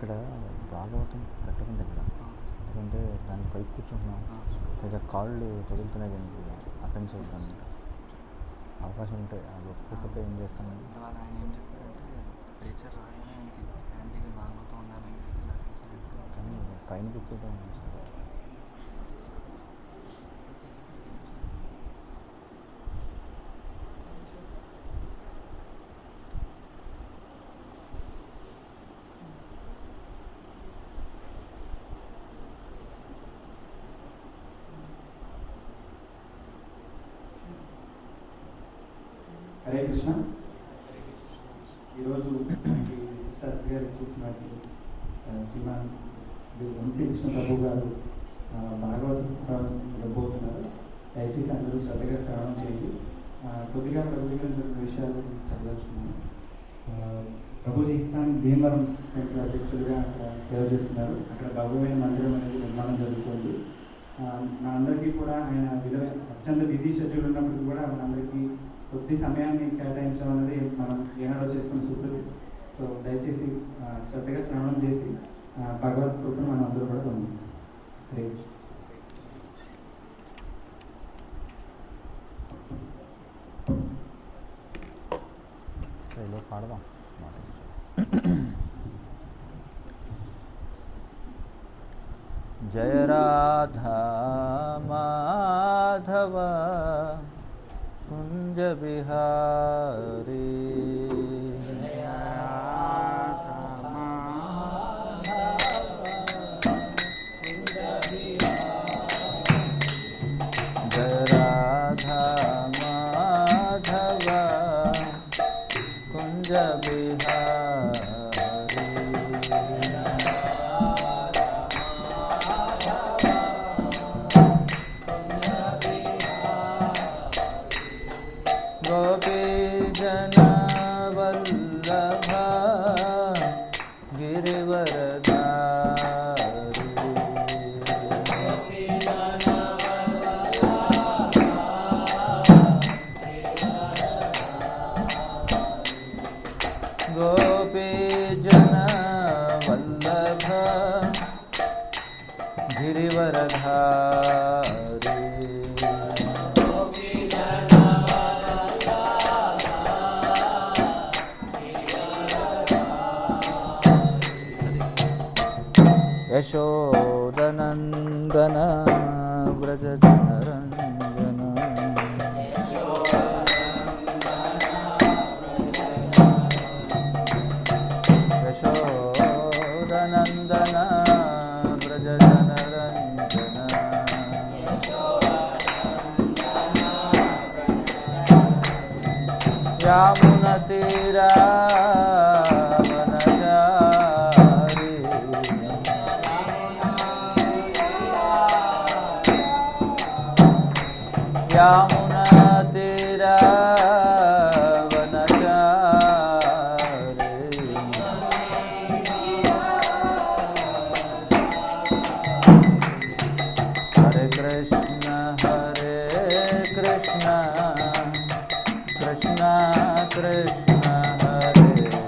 ఇక్కడ భాగవతం పెట్టకుండా ఇక్కడ ఎందుకంటే దాని పైకి కూర్చుంటున్నాం లేదా కాళ్ళు తగులుతున్నాయి దానికి అఫెన్స్ అవుతుంది అవకాశం ఉంటాయి అది ఒప్పుకోకపోతే ఏం చేస్తాను. ఆయన ఏం చెప్పారంటే టీచర్ రాగానే ఆయనకి హ్యాండీగా భాగవతం ఉండాలని చెప్పి ఇలా తీసుకెళ్ళి కానీ పైన కూర్చోవడం హరే కృష్ణ. ఈరోజు మనకి సిస్టర్ గారు చూసినట్టు శ్రీమాన్ వంశీ కృష్ణ ప్రభు గారు భాగవతం ఇవ్వబోతున్నారు. దయచేసి అందరూ శ్రద్ధగా శ్రవణం చేయండి. కొద్దిగా ప్రభు గారి విషయాలు చెప్పదలుచుకున్నాను. ప్రభుజీ ఇస్లాం భీమవరం టెంపుల్ అధ్యక్షులుగా అక్కడ సేవ చేస్తున్నారు. అక్కడ భవ్యమైన మందిరం అనేది నిర్మాణం జరుగుతుంది. మా అందరికీ కూడా ఆయన అత్యంత బిజీ షెడ్యూల్ ఉన్నప్పటికీ కూడా మనందరికీ కొద్ది సమయాన్ని కేటాయించడం అనేది మనం ఏనాడో చేసుకున్న సుకృతి. సో దయచేసి శ్రద్ధగా శ్రవణం చేసి భగవత్ కృపను మనం అందరూ కూడా పొందాం. హరే కృష్ణ. పాడదాం జయ రాధా మాధవ कुंज बिहारी जय राधा माधव कुंज बिहारी जय राधा माधव कुंज बिहारी गोपी जन वल्लभ गिरिवरधारी गोपी जन वल्लभ गिरिवरधारी यशोदनन्दन व्रज जनरञ्जन यशोदनन्दन व्रज जनरञ्जन यामुनतीरा यामुना तेरा वनचारे हरे कृष्ण कृष्ण कृष्ण कृष्ण हरे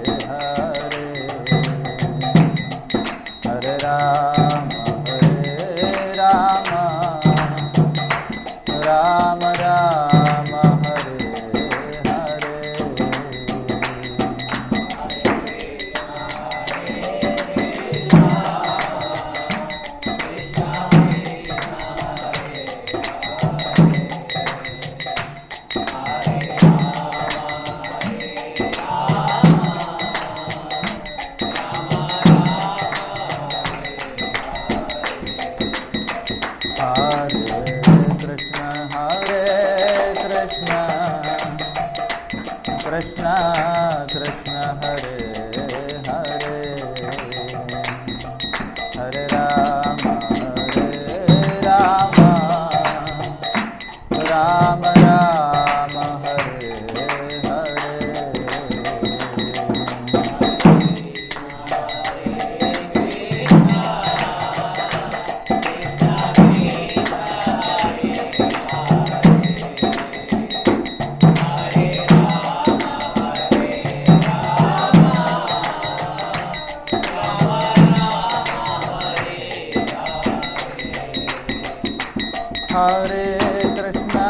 Hare Krishna,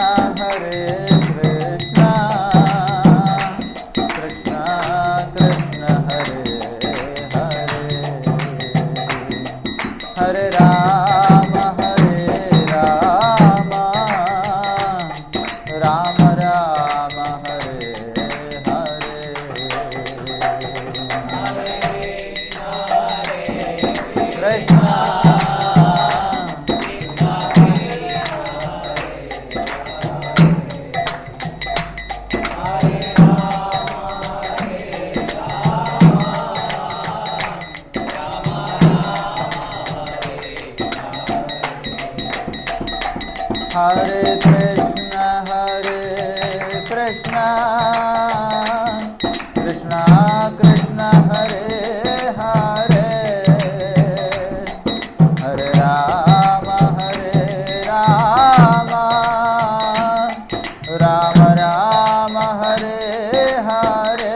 Krishna Krishna, Hare Hare, Hare Rama, Rama Rama, Hare Hare. Krishna, Hare Krishna, Krishna Krishna, Hare Hare, Hare Rama, Rama Rama, Hare Hare.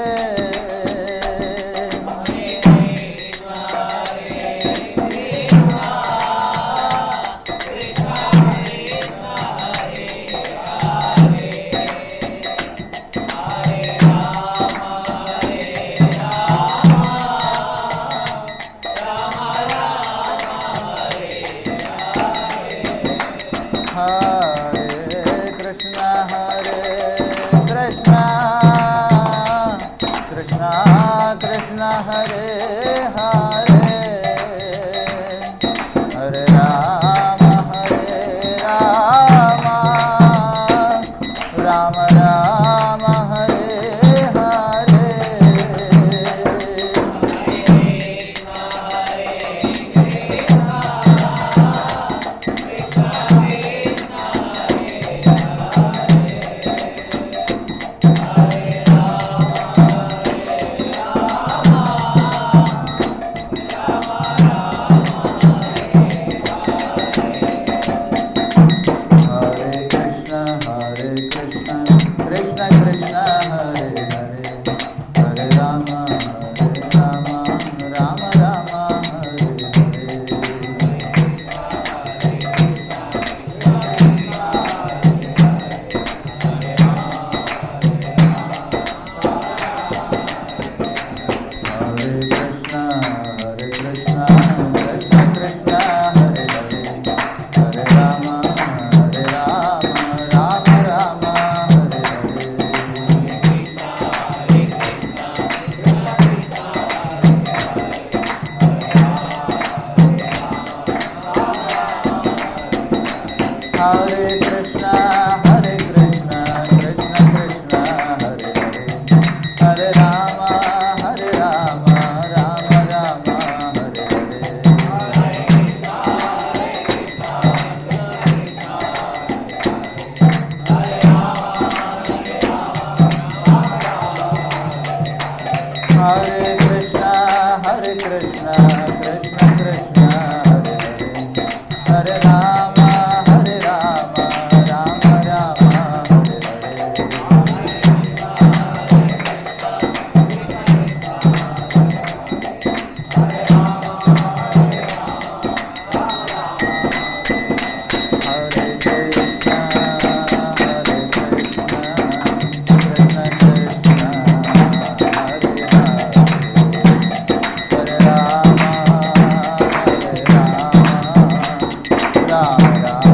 Krishna, Krishna, Hare Hare, Hare Rama, Rama Rama, Hare Hare. Hare Krishna, Krishna Krishna, Hare Hare, Hare Rama, Rama Rama, Hare Hare. Hare Krishna, Krishna Krishna, Hare Hare, Hare Rama, Rama Rama, Hare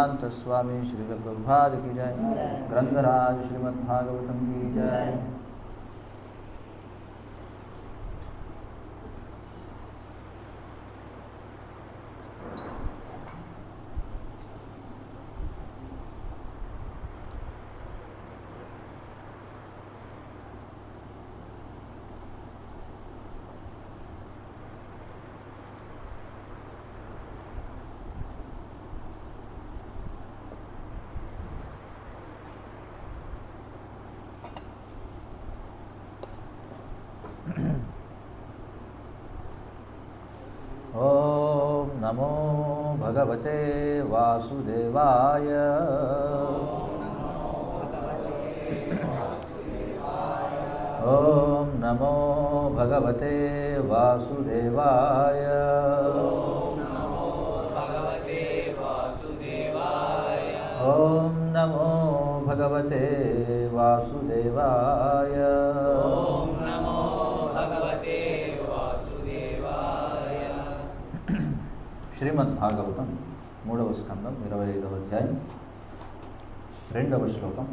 वेदांत स्वामी श्रील प्रभुपाद की जय। ग्रंथराज श्रीमद् भागवतम की जय। ओम नमो भगवते वासुदेवाय। ओम नमो भगवते वासुदेवाय। ओम नमो भगवते वासुदेवाय। శ్రీమద్ భాగవతం 3వ స్కందం 25వ అధ్యాయం 2వ శ్లోకం.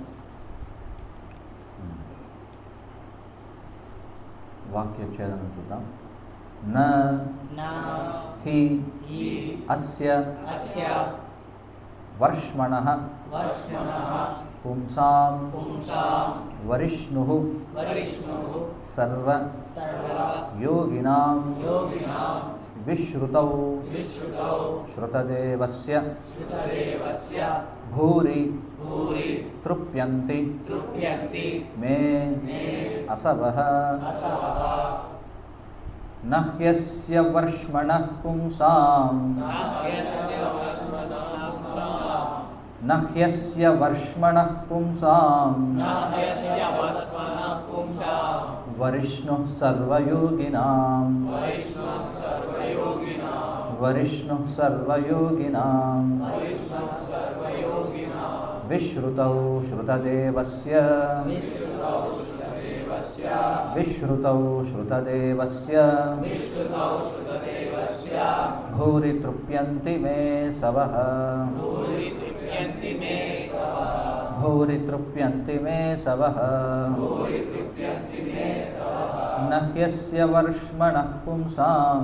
వాక్యఛేదనం చూద్దాం. న హి అస్య వర్ష్మణః పుంసాం వరిష్ణుః సర్వ యోగినాం విశ్రుతౌ శ్రుతదేవస్య భూరి తృప్యంతి మే అసవః నహ్యస్య వర్ష్మణః పుంసాం నహ్యస్య వర్ష్మణః పుంసాం వరిష్ణుః సర్వయోగినాం వరిష్ణుః సర్వయోగినాం విశ్రుతౌ శ్రుతదేవస్య విశ్రుతౌ శ్రుతదేవస్య భూరి తృప్యంతి మే సవః భూరి తృప్యంతి మే సవః నహ్యస్య వర్ష్మణః పుంసాం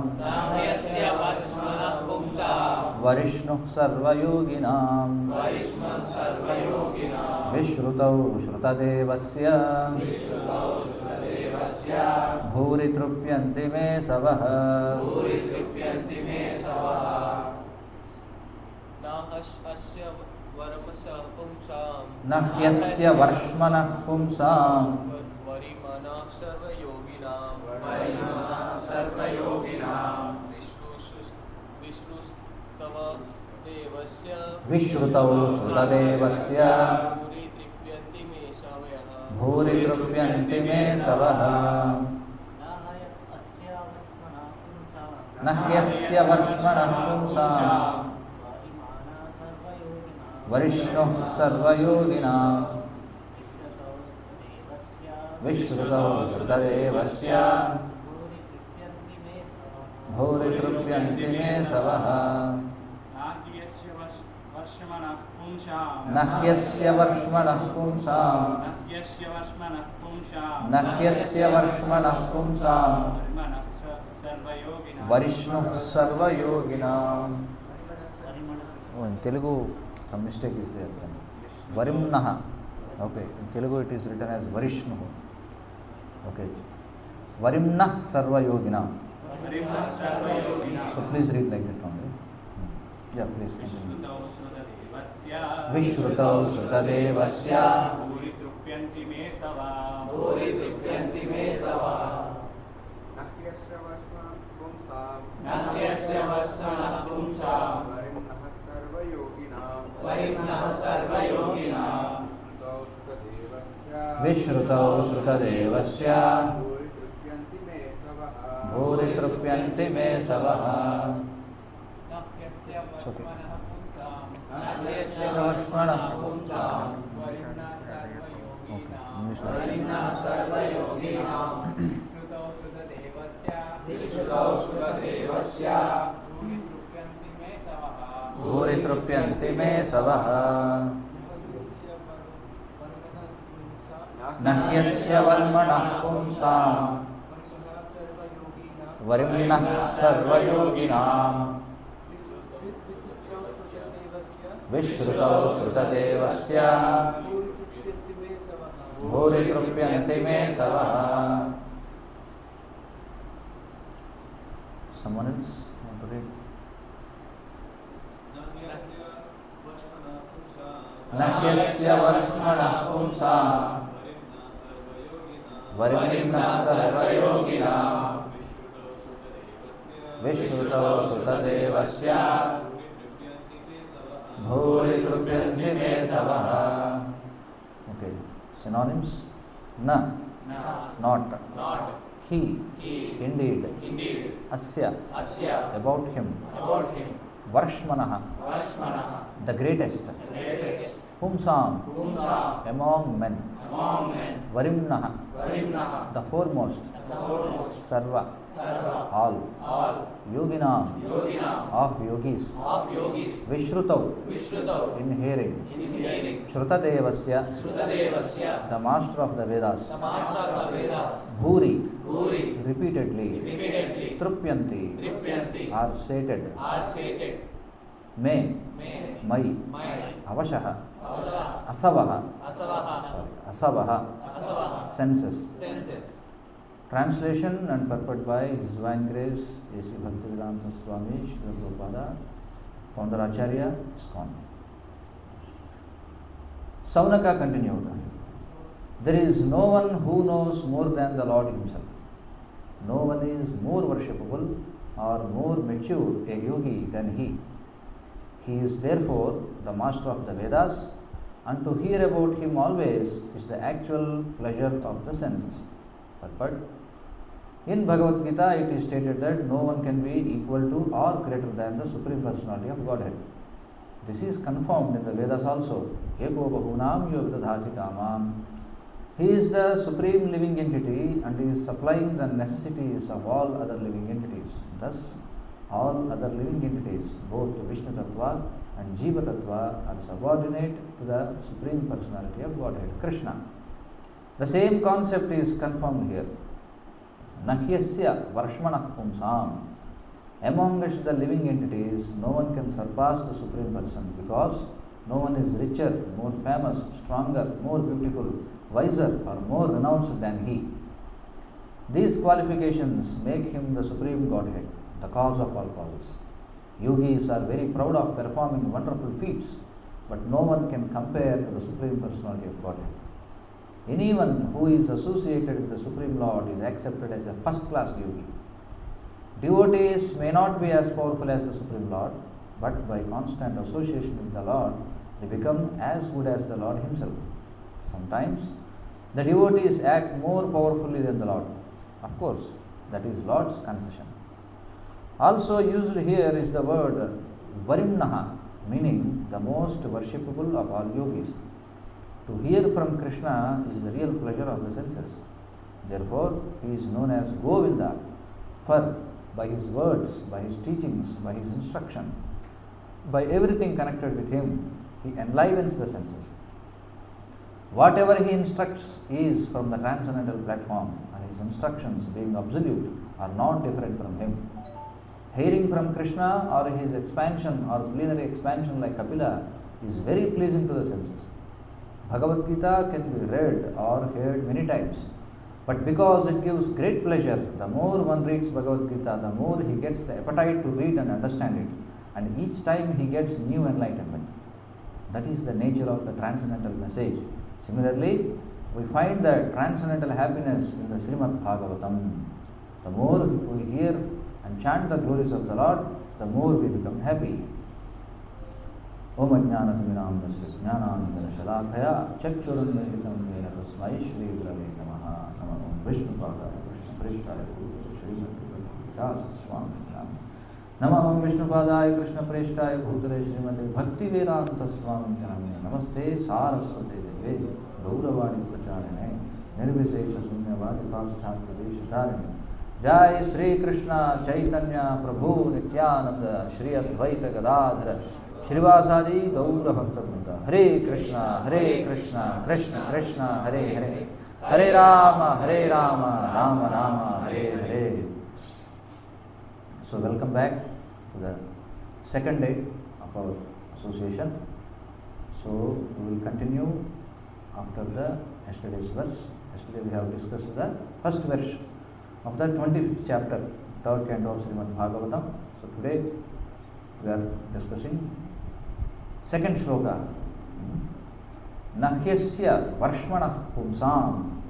వరిష్ణుః సర్వయోగినాం విశ్రుతౌ శ్రుతదేవస్య భూరి తృప్యంతి మే సవః నహ్యస్య వర్ష్మణః పుంసాం విశ్రుతౌ శ్రుతదేవస్య భూరి తృప్యంతి మే సవః నహ్యస్య వర్ష్మణః పుంసాం వరిష్ణుః సర్వయోగినాం విశ్రుతౌ శ్రుతదేవస్య భూరి తృప్యంతి మే సవః నహ్యస్య వర్ష్మణః పుంసాం నహ్యస్య వర్ష్మణః పుంసాం వరిష్ణుః సర్వయోగినాం. Telugu some mistake is there then. Varimnah. Okay, in Telugu it is written as Varishnu. Okay. Varimnah sarva yogina. So please read like that only. Yeah, please continue. Vishrutau shrutadevasya bhuri trupyanti me sava nahyasya vasmanah pumsam varimnah sarva yoginam विश्रुतौ श्रुतदेवस्य भूरि तृप्यन्ति मे सवः वर्ष्मणः पुंसां वरिम्नः सर्वयोगिनां विश्रुतौ श्रुतदेवस्य भूरि भूरि तृप्यन्ति मे सवः न ह्यस्य वर्मणः पुंसां वरिणः सर्वयोगिनां विश्रुतौ श्रुतदेवस्य भूरि तृप्यन्ति मे सवः. Someone else want to read? न ह्यस्य वर्ष्मणः पुंसां वरिणः सर्वयोगिनां विश्रुतौ श्रुतदेवस्य भूरि तृप्यन्ति मे सवः. Okay, synonyms: na, not, he, indeed, asya, about him, varshmanah, the greatest, pumsam, among men, varimnah, the foremost, sarva, all, yoginam, of yogis, vishrutau, in hearing, shrutadevasya, the master of the Vedas, bhuri, repeatedly, trupyanti, are sated, me, my, avashaha, asavaha, senses. Translation and purport by His Divine Grace A.C. Bhaktivedanta Swami Srila Prabhupada, Founder Acharya, ISKCON. Saunaka continued, there is no one who knows more than the Lord Himself. No one is more worshipable or more mature a yogi than He. He is therefore the master of the Vedas, and to hear about Him always is the actual pleasure of the senses. But in Bhagavad Gita it is stated that no one can be equal to or greater than the Supreme Personality of Godhead. This is confirmed in the Vedas also. Eko bahunam yovidadhati kamam. He is the supreme living entity and is supplying the necessities of all other living entities. Thus, all other living entities, both Vishnu Tattva and Jiva Tattva, are subordinate to the Supreme Personality of Godhead, Krishna. The same concept is confirmed here. Nahyasya varshmanah pumsam. Amongst the living entities, no one can surpass the Supreme Person because no one is richer, more famous, stronger, more beautiful, wiser or more renounced than he. These qualifications make him the Supreme Godhead, the cause of all causes. Yogis are very proud of performing wonderful feats, but no one can compare to the Supreme Personality of Godhead. Anyone who is associated with the Supreme Lord is accepted as a first-class yogi. Devotees may not be as powerful as the Supreme Lord, but by constant association with the Lord, they become as good as the Lord Himself. Sometimes, the devotees act more powerfully than the Lord. Of course, that is Lord's concession. Also used here is the word varimnaha, meaning the most worshipable of all yogis. To hear from Krishna is the real pleasure of the senses. Therefore, he is known as Govinda, for by his words, by his teachings, by his instruction, by everything connected with him, he enlivens the senses. Whatever he instructs is from the transcendental platform, and his instructions, being absolute, are not different from him. Hearing from Krishna or his expansion or plenary expansion like Kapila is very pleasing to the senses. Bhagavad Gita can be read or heard many times, but because it gives great pleasure, the more one reads Bhagavad Gita, the more he gets the appetite to read and understand it, and each time he gets new enlightenment. That is the nature of the transcendental message. Similarly, we find the transcendental happiness in the Srimad Bhagavatam. The more we hear and chant the glories of the Lord, the more we become happy. Om Ajnanatimirandasya Jnananandana Chakshurunmilitam Yena Tasmai Shri Gurave Namaha Namah Om Vishnupadaya Krishna Prishthaya Bhutale Srimati Bhaktivedanta Swami Namah Om Vishnupadaya Krishna Prishthaya Bhutale Srimati Bhaktivedanta Swami Namaste Saraswate Deve Gauravani Pracharine Nirvisesha Sunyavadi Paschatya Deshatarine Jai Sri Krishna Chaitanya Prabhu Nityananda Shri Advaita Gadadhara Shrivasadi Gaura Bhakta Vrinda. Hare Krishna, Krishna Krishna, Hare Hare. Hare Rama, Rama Rama, Hare Hare. So welcome back to the second day of our association. So we will continue after the yesterday's verse. Yesterday we have discussed the first verse of the 25th chapter, third canto of Srimad Bhagavatam. So today we are discussing second shloka. Nahyasya varshmanah pumsam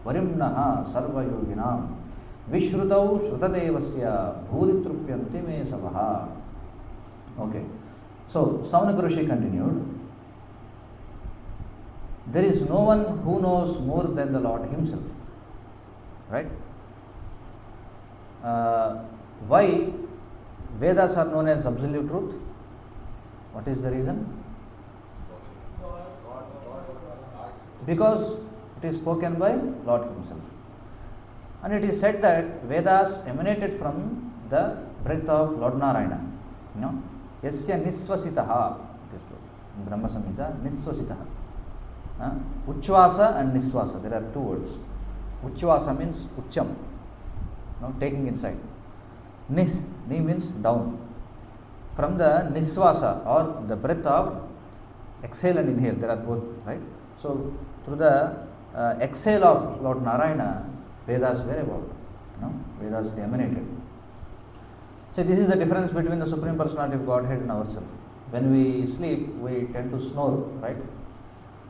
varimnaha sarva yoginam vishrutau shrutadevasya bhuritrupyanti me savaha. Okay. So Saunaka Rishi continued. There is no one who knows more than the Lord himself. Right? Why Vedas are known as absolute truth? What is the reason? Because it is spoken by Lord himself. And it is said that Vedas emanated from the breath of Lord Narayana. You know, Yasya Nisvasitaha, it is told in Brahma Samhita, Nisvasitaha. Uchvasa and Nisvasa, there are two words. Uchvasa means Ucham, taking inside. Ni means down. From the Nisvasa or the breath of exhale and inhale, there are both, right? So through the exhale of Lord Narayana, Vedas were evolved. Vedas emanated. So this is the difference between the Supreme Personality of Godhead and ourselves. When we sleep, we tend to snore, right?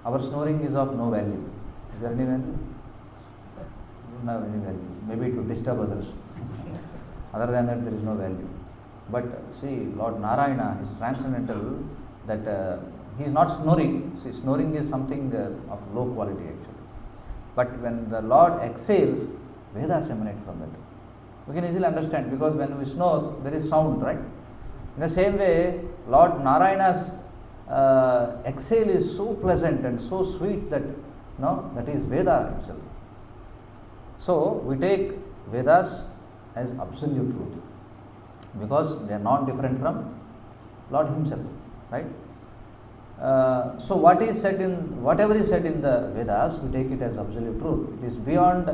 Our snoring is of no value. Is there any value? We don't have any value. Maybe to disturb others. Other than that, there is no value. But see, Lord Narayana is transcendental, that he is not snoring. See, snoring is something of low quality actually. But when the Lord exhales, Vedas emanate from that. We can easily understand, because when we snore, there is sound, right? In the same way, Lord Narayana's exhale is so pleasant and so sweet that that is Veda itself. So we take Vedas as absolute truth, because they are not different from Lord himself, right? So whatever is said in the Vedas, we take it as absolute truth. It is beyond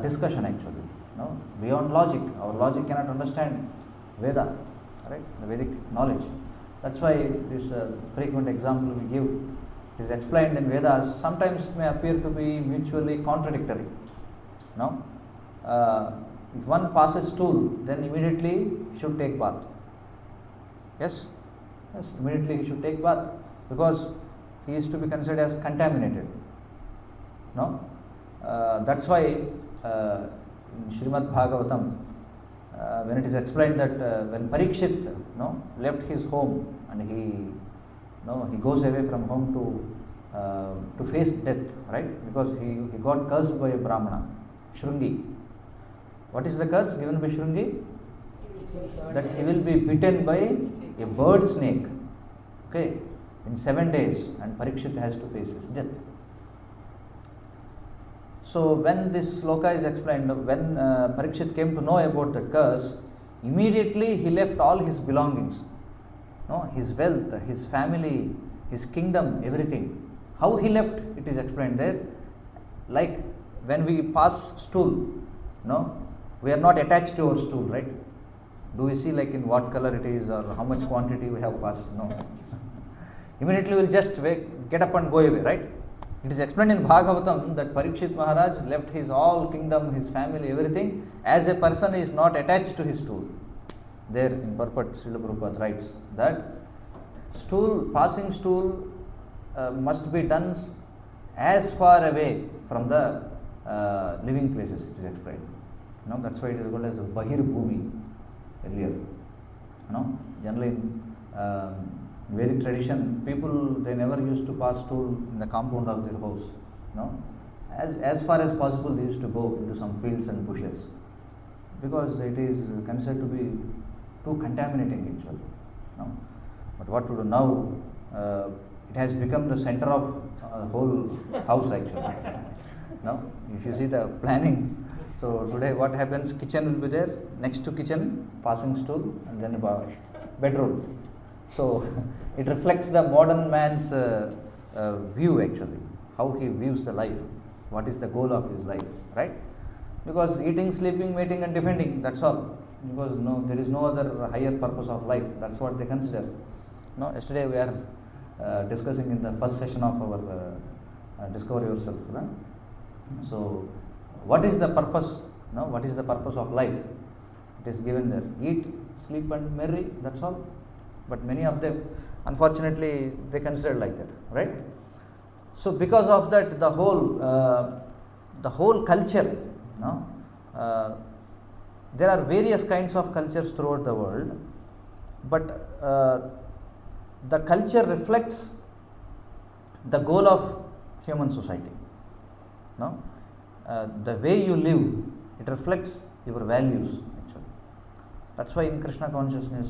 discussion actually, beyond logic. Our logic cannot understand Veda, right? The Vedic knowledge. That's why this frequent example we give is explained in Vedas. Sometimes it may appear to be mutually contradictory. If one passes stool, then immediately he should take bath. Yes, immediately he should take bath, because he is to be considered as contaminated. That's why in Srimad Bhagavatam, when it is explained that when Parikshit left his home and he goes away from home to face death, right? Because he got cursed by a Brahmana, Shrungi. What is the curse given by Shrungi? That he will be bitten by a bird snake, okay, in 7 days, and Parikshit has to face his death. So when this sloka is explained, when Parikshit came to know about the curse, immediately he left all his belongings, his wealth, his family, his kingdom, everything. How he left, it is explained there. Like when we pass stool, we are not attached to our stool, right? Do we see like in what color it is or how much quantity we have passed? No. Immediately we will just get up and go away, right? It is explained in Bhagavatam that Parikshit Maharaj left his all kingdom, his family, everything, as a person is not attached to his stool. There in purport, Srila Prabhupada writes that passing stool must be done as far away from the living places, it is explained. That's why it is called as Bahir Bhumi earlier. Generally in Vedic tradition, people, they never used to pass stool in the compound of their house. As far as possible, they used to go into some fields and bushes, because it is considered to be too contaminating actually. But what to do now? It has become the center of whole house actually. If you see the planning, so today what happens? Kitchen will be there, next to kitchen, passing stool, and then a bedroom. So it reflects the modern man's view actually, how he views the life, what is the goal of his life, right? Because eating, sleeping, mating and defending, that's all. Because there is no other higher purpose of life, that's what they consider. No, yesterday we are discussing in the first session of our Discover Yourself. No? So what is the purpose? No, what is the purpose of life? It is given there. Eat, sleep and marry, that's all. But many of them, unfortunately, they consider like that, right? So because of that, the whole culture, no, there are various kinds of cultures throughout the world, but the culture reflects the goal of human society. No, the way you live, it reflects your values actually. That's why in Krishna consciousness,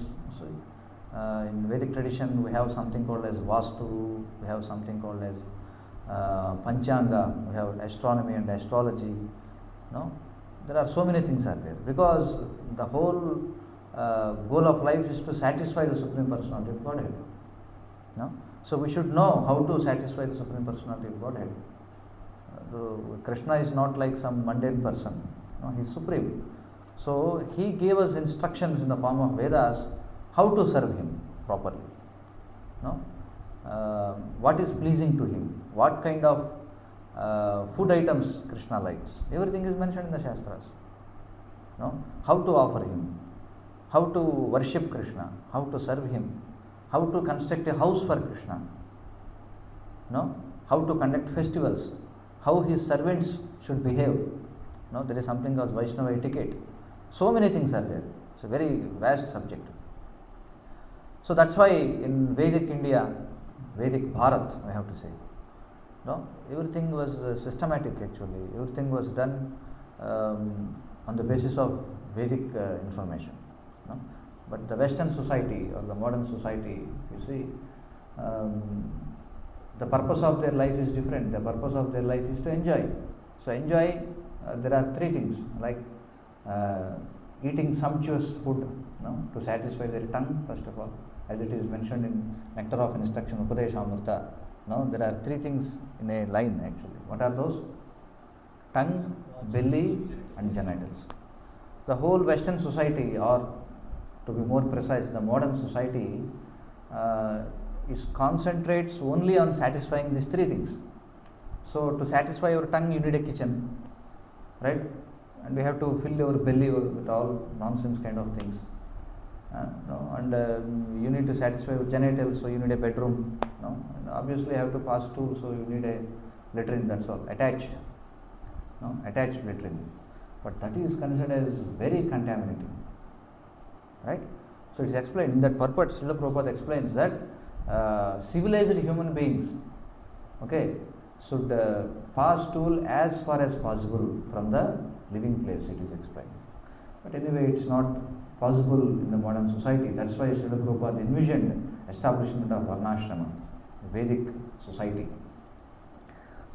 in Vedic tradition, we have something called as Vastu, we have something called as Panchanga, we have astronomy and astrology. No, there are so many things are there, because the whole goal of life is to satisfy the Supreme Personality of Godhead. No? So we should know how to satisfy the Supreme Personality of Godhead. Krishna is not like some mundane person. No, he is supreme. So he gave us instructions in the form of Vedas how to serve him properly. No? What is pleasing to him, what kind of food items Krishna likes, everything is mentioned in the Shastras. No? How to offer him, how to worship Krishna, how to serve him, how to construct a house for Krishna, no? How to conduct festivals, how his servants should behave. No? There is something called Vaishnava etiquette. So many things are there. It's a very vast subject. So that's why in Vedic India, Vedic Bharat, I have to say, no, everything was systematic actually. Everything was done on the basis of Vedic information. No? But the Western society or the modern society, you see, the purpose of their life is different. The purpose of their life is to enjoy. So enjoy, there are three things, like eating sumptuous food, no, to satisfy their tongue first of all, as it is mentioned in Nectar of Instruction, Upadeshamrita. No, there are three things in a line actually. What are those? Tongue, belly and genitals. The whole Western society, or to be more precise, the modern society concentrates only on satisfying these three things. So to satisfy your tongue, you need a kitchen, right? And you have to fill your belly with all nonsense kind of things. No? And you need to satisfy your genitals, so you need a bedroom. No? And obviously you have to pass stool, so you need a latrine, that's all, attached. No? Attached latrine. But that is considered as very contaminating. Right? So it is explained in that purport. Srila Prabhupada explains that civilized human beings, okay, should pass stool as far as possible from the living place, it is explained. But anyway, it is not possible in the modern society. That's why Srila Prabhupada envisioned establishment of Varnashrama, Vedic society.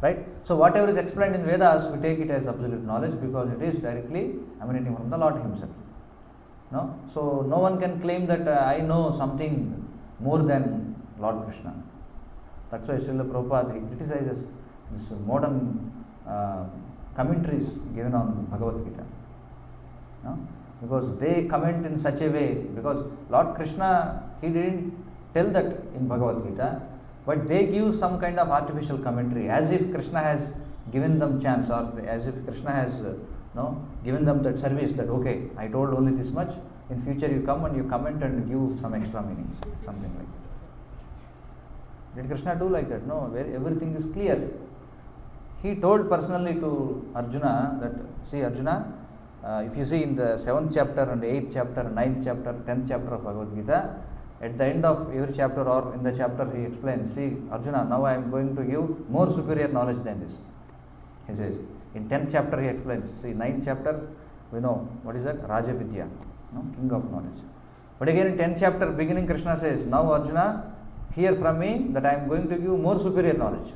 Right? So whatever is explained in Vedas, we take it as absolute knowledge because it is directly emanating from the Lord himself. No? So no one can claim that I know something more than Lord Krishna. That's why Srila Prabhupada, he criticizes this modern commentaries given on Bhagavad Gita. No? Because they comment in such a way, because Lord Krishna, he didn't tell that in Bhagavad Gita, but they give some kind of artificial commentary, as if Krishna has given them chance, or as if Krishna has given them that service, that okay, I told only this much, in future you come and you comment and give some extra meanings, something like that. Did Krishna do like that? No, where everything is clear. He told personally to Arjuna that, see Arjuna, if you see in the 7th chapter and 8th chapter, 9th chapter, 10th chapter of Bhagavad Gita, at the end of every chapter or in the chapter he explains, see Arjuna, now I am going to give more superior knowledge than this. He says, in 10th chapter he explains, see 9th chapter, we know, what is that? Raja Vidya, king of knowledge. But again in 10th chapter beginning Krishna says, now Arjuna, hear from me that I am going to give more superior knowledge.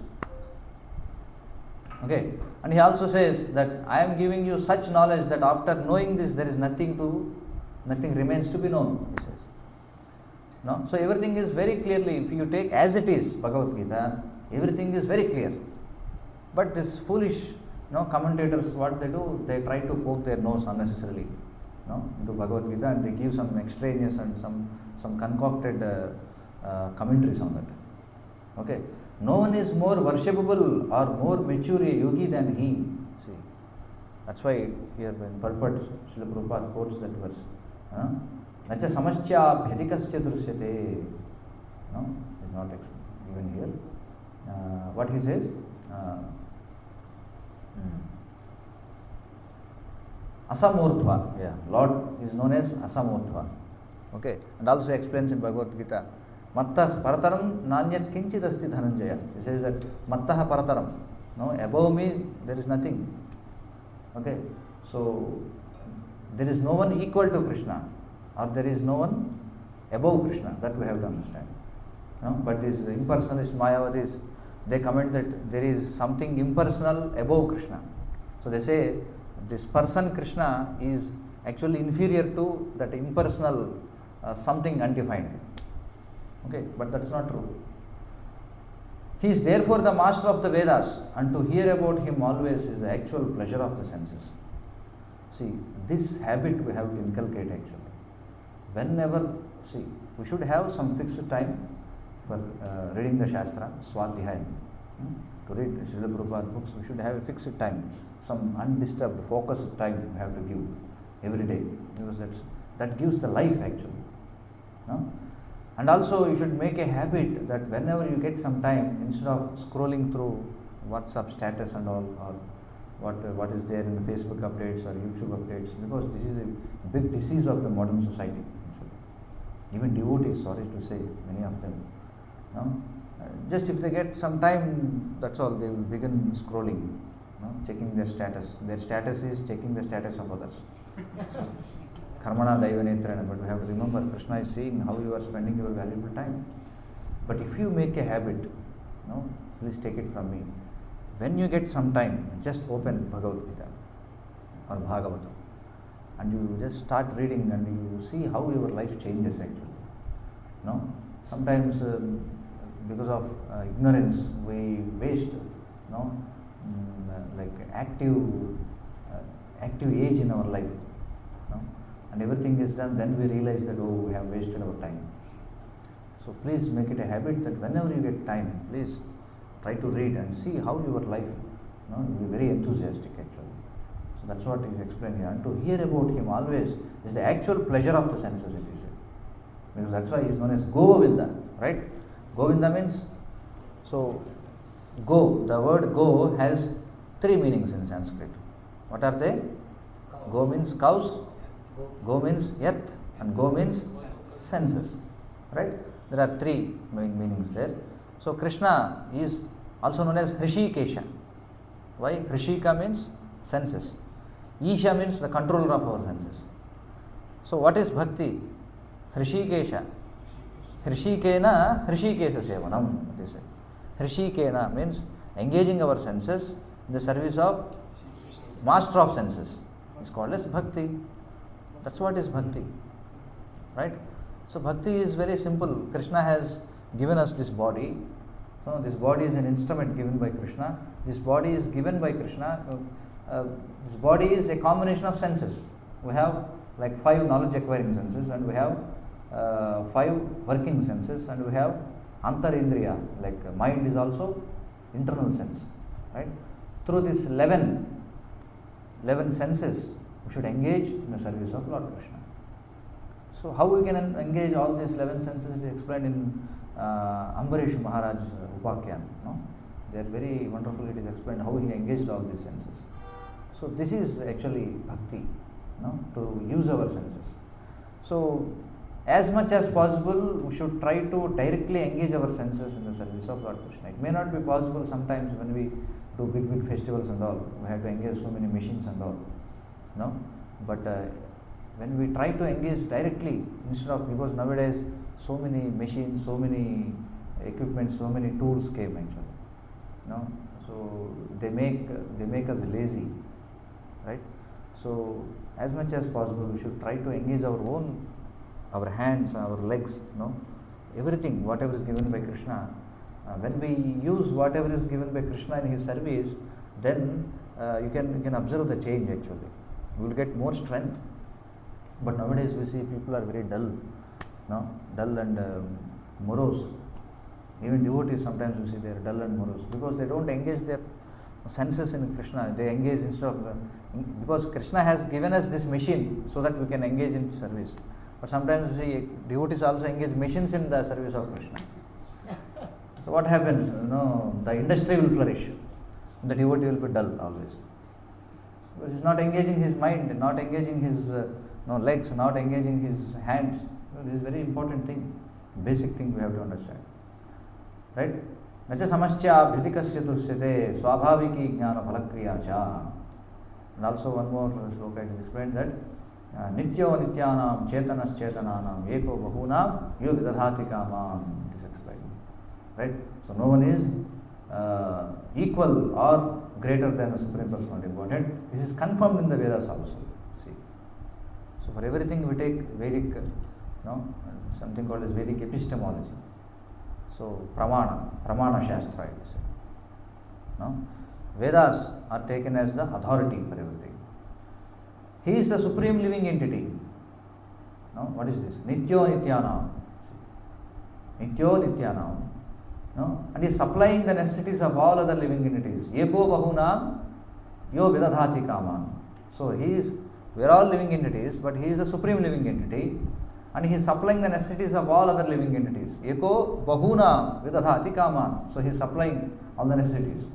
Okay, and he also says that I am giving you such knowledge that after knowing this there is nothing remains to be known, he says. No? So everything is very clearly, if you take as it is, Bhagavad Gita, everything is very clear. But this foolish commentators, what they do, they try to poke their nose unnecessarily into Bhagavad Gita, and they give some extraneous and some concocted commentaries on that. Okay, no one is more worshipable or more mature a yogi than he. See, that's why here when purport Srila Prabhupada quotes that verse. Nacha samascha bhedikasya drusyate. No, is not given here. What he says? Asamurtva. Yeah, Lord is known as Asamurtva. Okay, and also explains in Bhagavad Gita. Matta parataram nanyat kinchit asti dhananjaya. He says that mattaha parataram. No, above me there is nothing. Okay, so there is no one equal to Krishna, or there is no one above Krishna. That we have to understand. No? But these impersonalist Mayavadis, they comment that there is something impersonal above Krishna. So they say this person Krishna is actually inferior to that impersonal something undefined. Okay, but that's not true. He is therefore the master of the Vedas, and to hear about him always is the actual pleasure of the senses. See, this habit we have to inculcate actually. Whenever, see, we should have some fixed time for reading the Shastra, Swadhyayam. To read Srila Prabhupada books, we should have a fixed time, some undisturbed, focused time we have to give every day, because that gives the life actually. No? And also you should make a habit that whenever you get some time, instead of scrolling through WhatsApp status and all, or what is there in the Facebook updates or YouTube updates, because this is a big disease of the modern society. Even devotees, sorry to say, many of them, no? Just if they get some time, that's all, they will begin scrolling, checking their status. Their status is checking the status of others. So, Karmana Daivanetrana, but we have to remember, Krishna is seeing how you are spending your valuable time. But if you make a habit, please take it from me, when you get some time, just open Bhagavad Gita or Bhagavatam, and you just start reading, and you see how your life changes actually. Sometimes because of ignorance, we waste like active age in our life. And everything is done, then we realize that, we have wasted our time. So please make it a habit that whenever you get time, please try to read and see how your life, you'll be very enthusiastic actually. So that's what is explained here. And to hear about him always is the actual pleasure of the senses, it is said. Because that's why he is known as Govinda, right? Govinda means, so go, the word go has three meanings in Sanskrit. What are they? Go means cows, go means earth, and go means senses, right? There are three main meanings there. So Krishna is also known as Hrishikesha. Why? Hrishika means senses. Isha means the controller of our senses. So what is bhakti? Hrishikesha. Hrishikena Hrishikesha sevanam. Hrishikena means engaging our senses in the service of master of senses. It's called as bhakti. That's what is bhakti, right? So bhakti is very simple. Krishna has given us this body. So this body is an instrument given by Krishna. This body is given by Krishna. This body is a combination of senses. We have like 5 knowledge acquiring senses, and we have 5 working senses, and we have antarindriya, like mind is also internal sense, right? Through this 11 senses, we should engage in the service of Lord Krishna. So how we can engage all these 11 senses is explained in Ambarish Maharaj Upakyan. They are very wonderful. It is explained how he engaged all these senses. So this is actually bhakti, to use our senses. So as much as possible, we should try to directly engage our senses in the service of Lord Krishna. It may not be possible sometimes when we do big festivals and all. We have to engage so many machines and all. But when we try to engage directly, instead of, because nowadays so many machines, so many equipment, so many tools came actually. So they make us lazy, right? So as much as possible, we should try to engage our hands, our legs, everything, whatever is given by Krishna, when we use whatever is given by Krishna in his service, then you can observe the change actually. You will get more strength. But nowadays we see people are very dull, no? Dull and morose. Even devotees sometimes you see they are dull and morose because they don't engage their senses in Krishna. They engage instead of because Krishna has given us this machine so that we can engage in service. But sometimes you see devotees also engage machines in the service of Krishna. So what happens? The industry will flourish. The devotee will be dull always. Because he is not engaging his mind, not engaging his legs, not engaging his hands. This is a very important thing, basic thing we have to understand. Right? Nacha samascha bhitikasya dushyate swabhaviki jnana phalakriya cha. And also one more shloka it is explained that nityo nityanam chetanas chetananam eko bahunam yo vidadhati kamam. It is explained. Right? So no one is equal or greater than the Supreme Personality of Godhead. This is confirmed in the Vedas also. See. So for everything we take Vedic, something called as Vedic epistemology. So Pramana Shastra it is. No? Vedas are taken as the authority for everything. He is the supreme living entity. No? What is this? Nityo Nityanam. Nityo Nityanam. No? And he is supplying the necessities of all other living entities. Eko bahunam yo vidadhati kaman. So we are all living entities, but he is the supreme living entity. And he is supplying the necessities of all other living entities. Eko bahuna vidadhati kaman. So he is supplying all the necessities.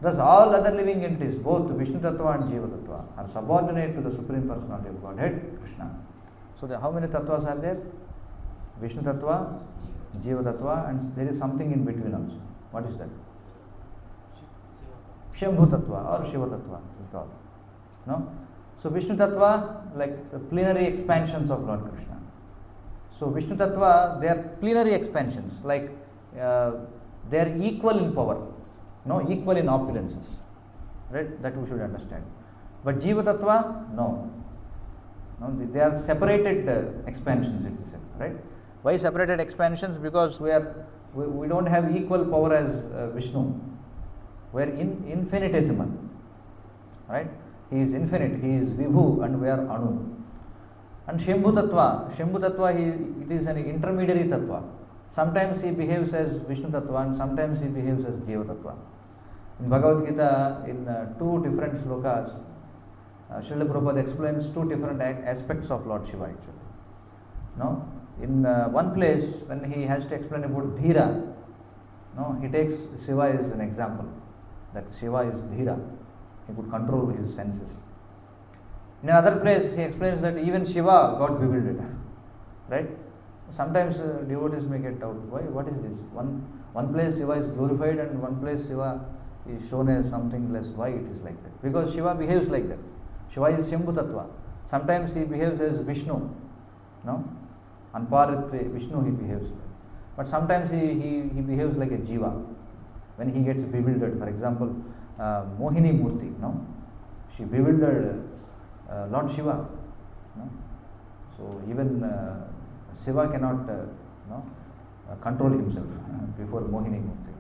Thus all other living entities, both Vishnu Tattva and Jiva Tattva, are subordinate to the Supreme Personality of Godhead, Krishna. So how many Tattvas are there? Vishnu Tattva, Jiva Tattva, and there is something in between also. What is that? Shambhu Tattva or Shiva Tattva we call. No? So Vishnu Tattva, like the plenary expansions of Lord Krishna. So Vishnu Tattva, they are plenary expansions, like they are equal in power, equal in opulences, right? That we should understand. But Jiva Tattva, no, they are separated expansions, it is said, right? Why separated expansions? Because we don't have equal power as Vishnu. We are infinitesimal, right? He is infinite, he is Vibhu, and we are Anu. And Shambhu Tattva, it is an intermediary Tattva. Sometimes he behaves as Vishnu Tattva and sometimes he behaves as Jiva Tattva. In Bhagavad Gita, in two different shlokas, Srila Prabhupada explains two different aspects of Lord Shiva actually. In one place, when he has to explain about Dhira, he takes Shiva as an example, that Shiva is Dhira, he could control his senses. In another place, he explains that even Shiva got bewildered, right? Sometimes devotees may get doubt, why? What is this? One place Shiva is glorified and one place Shiva is shown as something less. Why it is like that? Because Shiva behaves like that. Shiva is Shambhu Tattva. Sometimes he behaves as Vishnu, Anparitve Vishnu he behaves like. But sometimes he behaves like a Jiva when he gets bewildered. For example, Mohini Murti, she bewildered Lord Shiva. So even Shiva cannot control himself before Mohini Murti.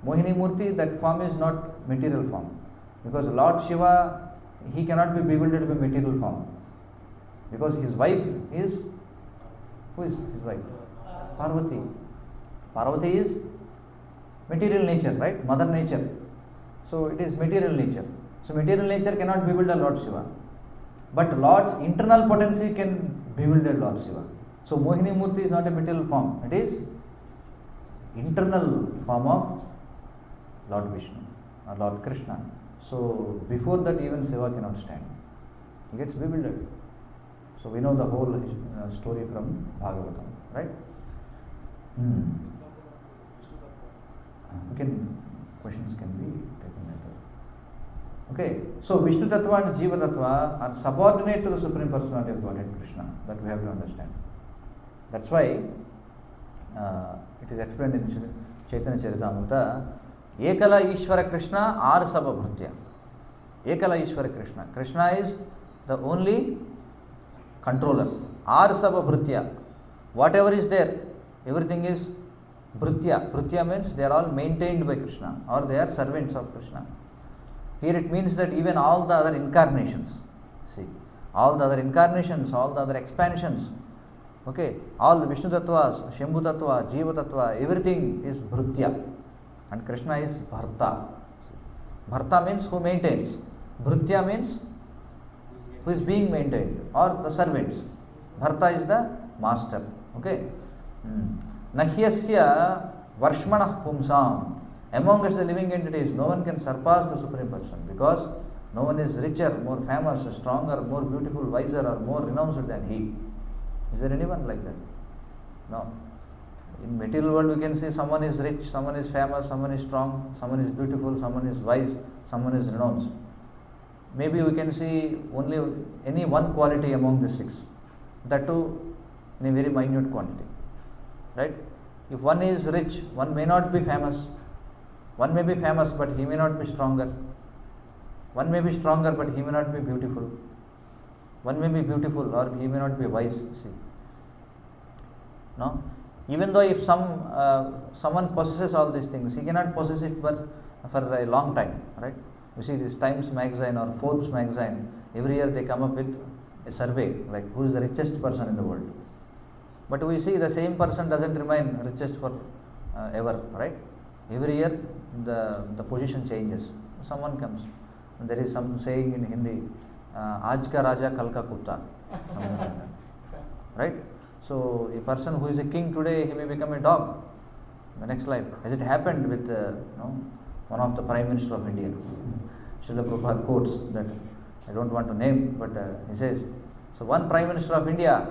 Mohini Murti, that form is not material form, because Lord Shiva, he cannot be bewildered by material form, because his wife is, who is his wife? Parvati. Parvati is material nature, right? Mother nature. So it is material nature. So material nature cannot bewilder Lord Shiva. But Lord's internal potency can bewilder Lord Shiva. So Mohini Murti is not a material form. It is internal form of Lord Vishnu or Lord Krishna. So before that even Shiva cannot stand. He gets bewildered. So we know the whole story from Bhagavatam, right? Questions can be taken later. Okay, so Vishnu Tattva and Jiva Tattva are subordinate to the Supreme Personality of Godhead Krishna. That we have to understand. That's why it is explained in Chaitanya Charitamrita, Ekala Ishvara Krishna Arsava Bhrutya. Ekala Ishvara Krishna. Krishna is the only controller. Arsava Bhrutya. Whatever is there, everything is Bhrutya. Bhrutya means they are all maintained by Krishna, or they are servants of Krishna. Here it means that even all the other incarnations, see, all the other incarnations, all the other expansions, okay, all Vishnu Tattvas, Shambhu Tattva, Jiva Tattva, everything is Bhrutya, and Krishna is Bharta. Bharta means who maintains. Bhrutya means who is being maintained, or the servants. Bharta is the master. Okay. Nahyasya Varshmanah Pumsam. Among us the living entities, no one can surpass the Supreme Person, because no one is richer, more famous, stronger, more beautiful, wiser, or more renounced than he. Is there anyone like that? No. In material world we can see someone is rich, someone is famous, someone is strong, someone is beautiful, someone is wise, someone is renounced. Maybe we can see only any one quality among the six, that too in a very minute quantity. Right? If one is rich, one may not be famous. One may be famous, but he may not be stronger. One may be stronger, but he may not be beautiful. One may be beautiful, or he may not be wise. See, no. Even though if someone possesses all these things, he cannot possess it for a long time. Right? You see, this Times magazine or Forbes magazine, every year they come up with a survey like who is the richest person in the world. But we see the same person doesn't remain richest for ever. Right? Every year the position changes. Someone comes. And there is some saying in Hindi, Aaj ka Raja Kal ka Kutta. Right? So a person who is a king today, he may become a dog in the next life. As it happened with one of the Prime Minister of India. Srila Prabhupada quotes that, I don't want to name, but he says, so one Prime Minister of India,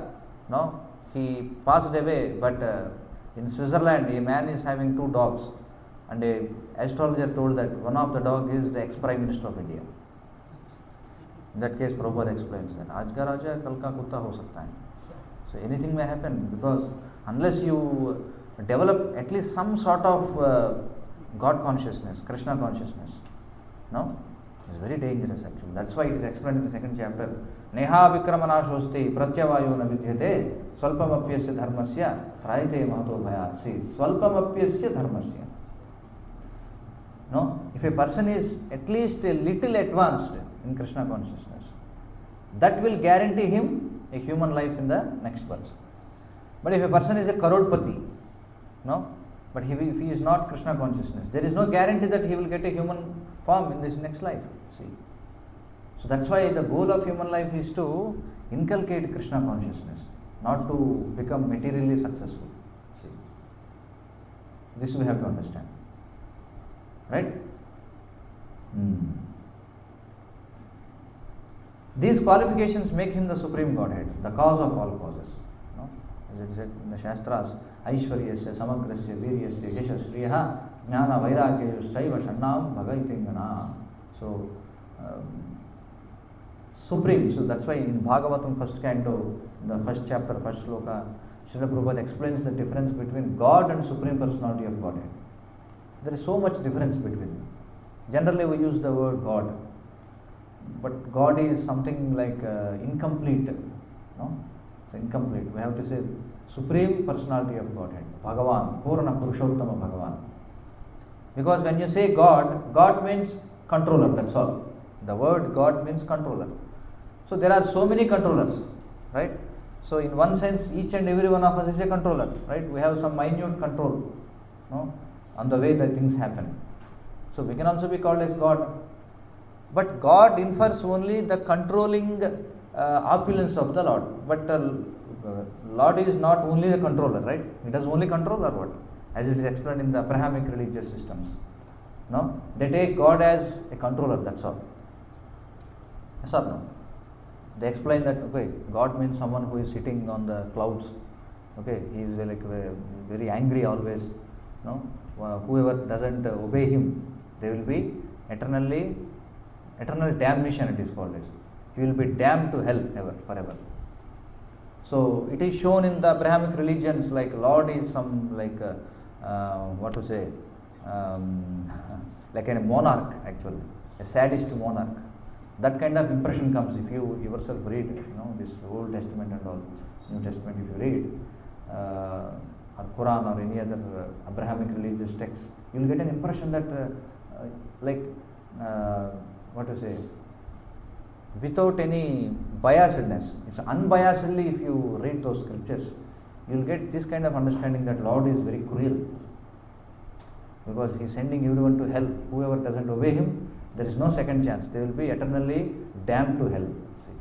he passed away, but in Switzerland a man is having 2 dogs. And an astrologer told that one of the dog is the ex-Prime Minister of India. In that case, Prabhupada explains that Aaj ka Raja Kal ka Kutta ho sakta hai. So anything may happen, because unless you develop at least some sort of God consciousness, Krishna consciousness, it's very dangerous actually. That's why it is explained in the 2nd chapter. Neha vikramana shosti pratyavayo na vidyate swalpamapyasya dharmasya trayate mahato bhayat. See, swalpamapyasya dharmasya. If a person is at least a little advanced in Krishna consciousness, that will guarantee him a human life in the next birth. But if a person is a karodpati, but if he is not Krishna consciousness, there is no guarantee that he will get a human form in this next life. See, so that's why the goal of human life is to inculcate Krishna consciousness, not to become materially successful. See, this we have to understand. Right? These qualifications make him the Supreme Godhead, the cause of all causes. As it is said in the Shastras, Aishwaryasya, Samagrasya, Viryasya, Yashasriyaha, Jnana, Vairagya, Saiva, Shannam, Bhagaitingana. So, Supreme. So that's why in Bhagavatam, 1st canto, the 1st chapter, 1st sloka, Srila Prabhupada explains the difference between God and Supreme Personality of Godhead. There is so much difference between them. Generally we use the word God, but God is something like incomplete. It's incomplete. We have to say Supreme Personality of Godhead, Bhagavan, Purna Purushottama Bhagavan. Because when you say God, God means controller, that's all. The word God means controller. So there are so many controllers, right? So in one sense, each and every one of us is a controller, right? We have some minute control, on the way that things happen. So we can also be called as God. But God infers only the controlling opulence of the Lord. But Lord is not only the controller, right? He does only control or what? As it is explained in the Abrahamic religious systems. They take God as a controller, that's all. Yes or no? They explain that, okay, God means someone who is sitting on the clouds. Okay, he is very angry always. Whoever doesn't obey him, they will be eternal damnation, it is called as. He will be damned to hell forever. So it is shown in the Abrahamic religions like Lord is some like a monarch actually, a sadist monarch. That kind of impression comes if you yourself read, this Old Testament and all, New Testament if you read. or Quran or any other Abrahamic religious text, you will get an impression that what to say, without any biasedness, it's unbiasedly, if you read those scriptures, you will get this kind of understanding that Lord is very cruel, because he is sending everyone to hell. Whoever doesn't obey him, there is no second chance, they will be eternally damned to hell. See,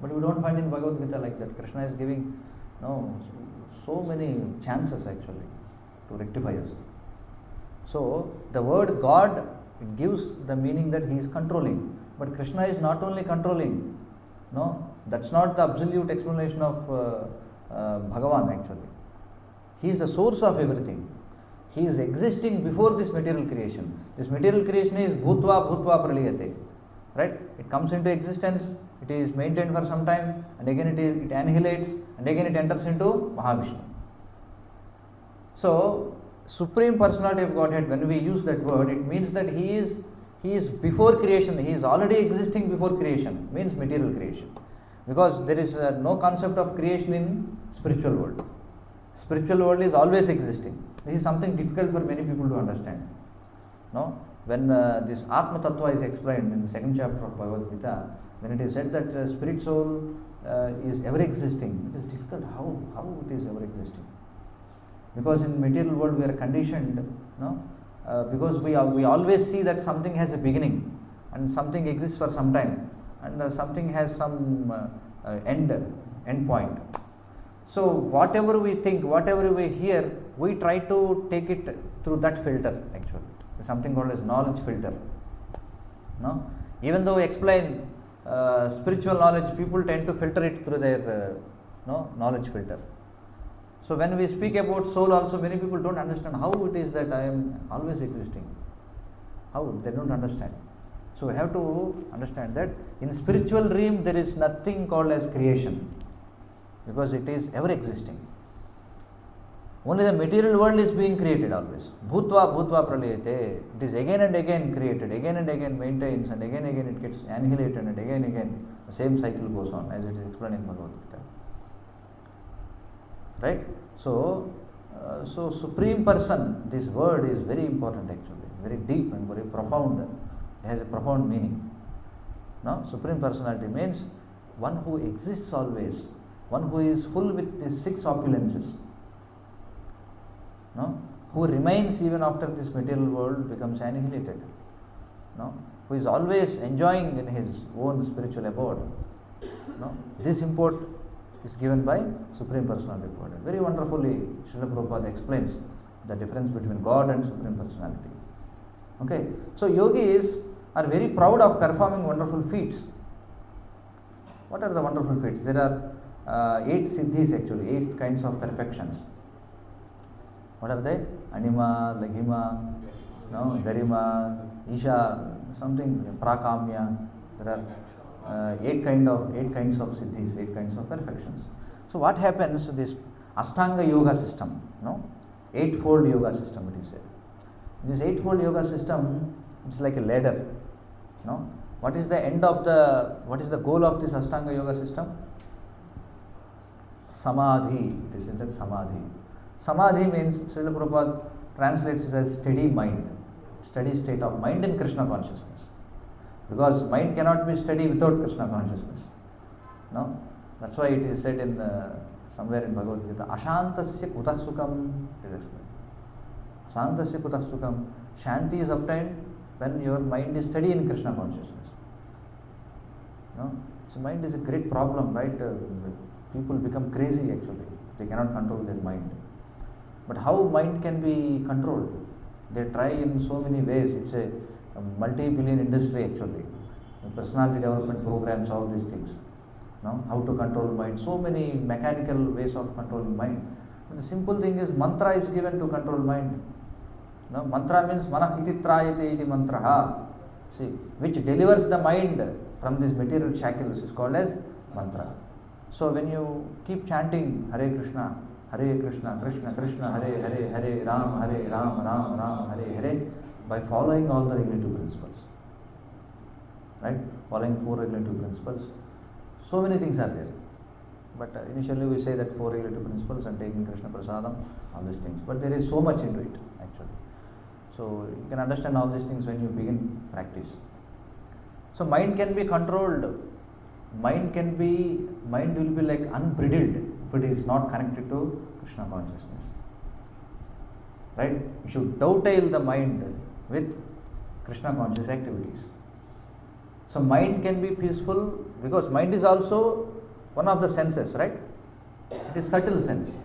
but we don't find in Bhagavad Gita like that. Krishna is giving so many chances actually to rectify us. So the word God, it gives the meaning that he is controlling, but Krishna is not only controlling. No, that's not the absolute explanation of Bhagavan actually. He is the source of everything. He is existing before this material creation. This material creation is bhutva praliyate, right? It comes into existence, it is maintained for some time, and again it annihilates, and again it enters into Mahavishnu. So Supreme Personality of Godhead, when we use that word, it means that he is before creation, he is already existing before creation, means material creation. Because there is no concept of creation in spiritual world. Spiritual world is always existing. This is something difficult for many people to understand. No? When this Atma Tattva is explained in the second chapter of Bhagavad Gita, when it is said that spirit soul is ever existing, it is difficult. How it is ever existing? Because in material world we are conditioned, because we always see that something has a beginning and something exists for some time, and something has some end point. So whatever we think, whatever we hear, we try to take it through that filter actually. Something called as knowledge filter. No? Even though we explain spiritual knowledge, people tend to filter it through their knowledge filter. So when we speak about soul also, many people don't understand how it is that I am always existing. How? They don't understand. So we have to understand that in spiritual realm there is nothing called as creation, because it is ever existing. Only the material world is being created always. Bhutva pralayate. It is again and again created, again and again maintains, and again it gets annihilated, and again the same cycle goes on as it is explained in Bhagavad Gita. Right? So Supreme Person, this word is very important actually, very deep and very profound. It has a profound meaning. No? Supreme Personality means one who exists always, one who is full with these six opulences. No? Who remains even after this material world becomes annihilated. No? Who is always enjoying in his own spiritual abode. No? This import is given by Supreme Personality of Godhead. Very wonderfully, Srila Prabhupada explains the difference between God and Supreme Personality. Okay, so yogis are very proud of performing wonderful feats. What are the wonderful feats? There are 8 siddhis actually, 8 kinds of perfections. What are they? Anima, Laghima, Garima, Isha, something, Prakamya. There are 8 kinds of siddhis, 8 kinds of perfections. So what happens to this Ashtanga yoga system? 8-fold yoga system it is said. This 8-fold yoga system, it's like a ladder. What is the goal of this Ashtanga yoga system? Samadhi. It is said that Samadhi. Samadhi means, Srila Prabhupada translates it as steady mind, steady state of mind in Krishna consciousness. Because mind cannot be steady without Krishna consciousness. No? That's why it is said in somewhere in Bhagavad Gita, Ashantasya kutah sukham. It is explained. Ashantasya kutah sukham. Shanti is obtained when your mind is steady in Krishna consciousness. No? So mind is a great problem, right? People become crazy actually. They cannot control their mind. But how mind can be controlled? They try in so many ways. It's a multi-billion industry actually. Personality development programs, all these things. How to control mind. So many mechanical ways of controlling mind. But the simple thing is mantra is given to control mind. Mantra means manah iti trayate iti mantraha. See, which delivers the mind from these material shackles is called as mantra. So when you keep chanting Hare Krishna, Krishna Krishna, Hare Hare, Hare Ram, Ram Ram, Hare Hare, by following all the regulative principles, right? Following 4 regulative principles, so many things are there. But initially we say that 4 relative principles and taking Krishna Prasadam, all these things. But there is so much into it actually. So you can understand all these things when you begin practice. So mind can be controlled. Mind will be like unbridled if it is not connected to Krishna consciousness. Right? You should dovetail the mind with Krishna conscious activities. So mind can be peaceful because mind is also one of the senses, right? It is subtle sense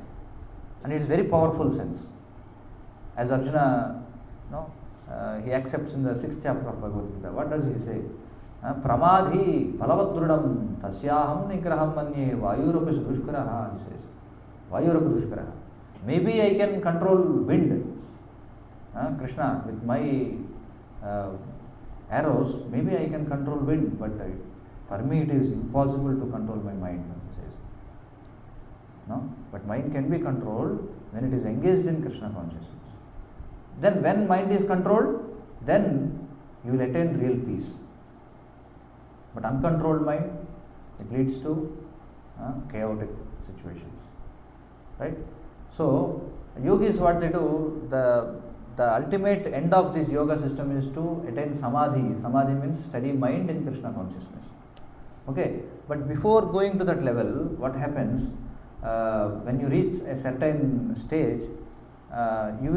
and it is very powerful sense. As Arjuna, he accepts in the 6th chapter of Bhagavad Gita. What does he say? Pramadhi balavadrudam tasyaham nigraham manye vayurapi dushkaraha, he says. Vayurapi dushkaraha. Maybe I can control wind, Krishna, with my arrows, maybe I can control wind, but for me it is impossible to control my mind, he says. No? But mind can be controlled when it is engaged in Krishna consciousness. Then when mind is controlled, then you will attain real peace. But uncontrolled mind, it leads to chaotic situations. Right? So, yogis, what they do, the ultimate end of this yoga system is to attain samadhi. Samadhi means steady mind in Krishna consciousness. Okay, but before going to that level, what happens when you reach a certain stage, you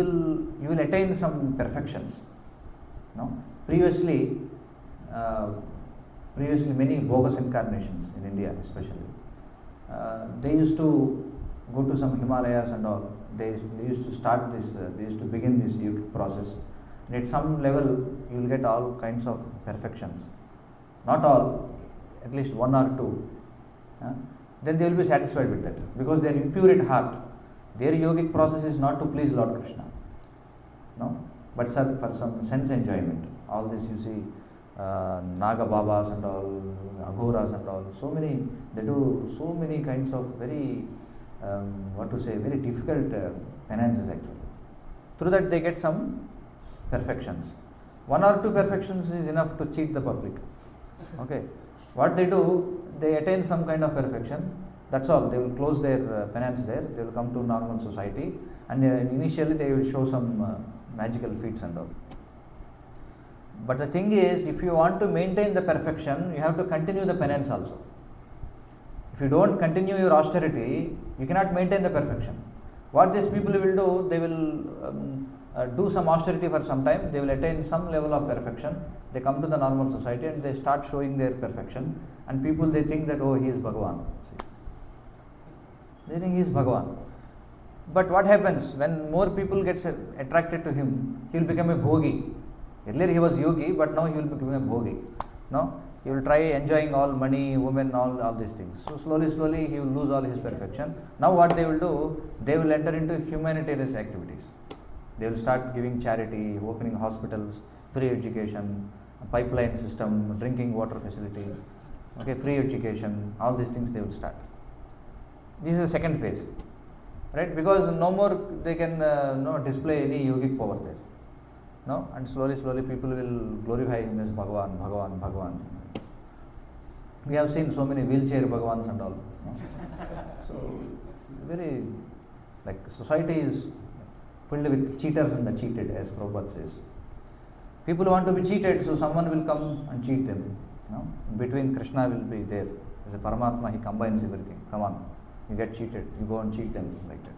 will attain some perfections. No? Previously many bogus incarnations in India especially, they used to go to some Himalayas and all. They used to start this, they used to begin this yogic process. And at some level, you will get all kinds of perfections. Not all, at least 1 or 2. Then they will be satisfied with that because they are impure at heart. Their yogic process is not to please Lord Krishna, no, but for some sense enjoyment. All this you see, Naga Babas and all, Aghoras and all. So many, they do so many kinds of very very difficult penances actually. Through that they get some perfections. 1 or 2 perfections is enough to cheat the public. Okay. What they do, they attain some kind of perfection. That's all. They will close their penance there. They will come to normal society and initially they will show some magical feats and all. But the thing is, if you want to maintain the perfection, you have to continue the penance also. If you don't continue your austerity, you cannot maintain the perfection. What these people will do, they will do some austerity for some time, they will attain some level of perfection, they come to the normal society and they start showing their perfection, and people, they think that, oh, he is Bhagavan. See? They think he is Bhagavan. But what happens, when more people get attracted to him, he will become a bhogi. Earlier he was yogi, but now he will become a bhogi. No? He will try enjoying all money, women, all these things. So slowly he will lose all his perfection. Now what they will do, they will enter into humanitarian activities. They will start giving charity, opening hospitals, free education, pipeline system, drinking water facility, okay, free education, all these things they will start. This is the second phase, right? Because no more they can display any yogic power there. No, and slowly people will glorify him as Bhagavan. We have seen so many wheelchair Bhagavans and all. No? So very, like, society is filled with cheaters and the cheated, as Prabhupada says. People want to be cheated, so someone will come and cheat them. No? Between Krishna will be there. As a Paramatma, he combines everything. Come on, you get cheated, you go and cheat them like that.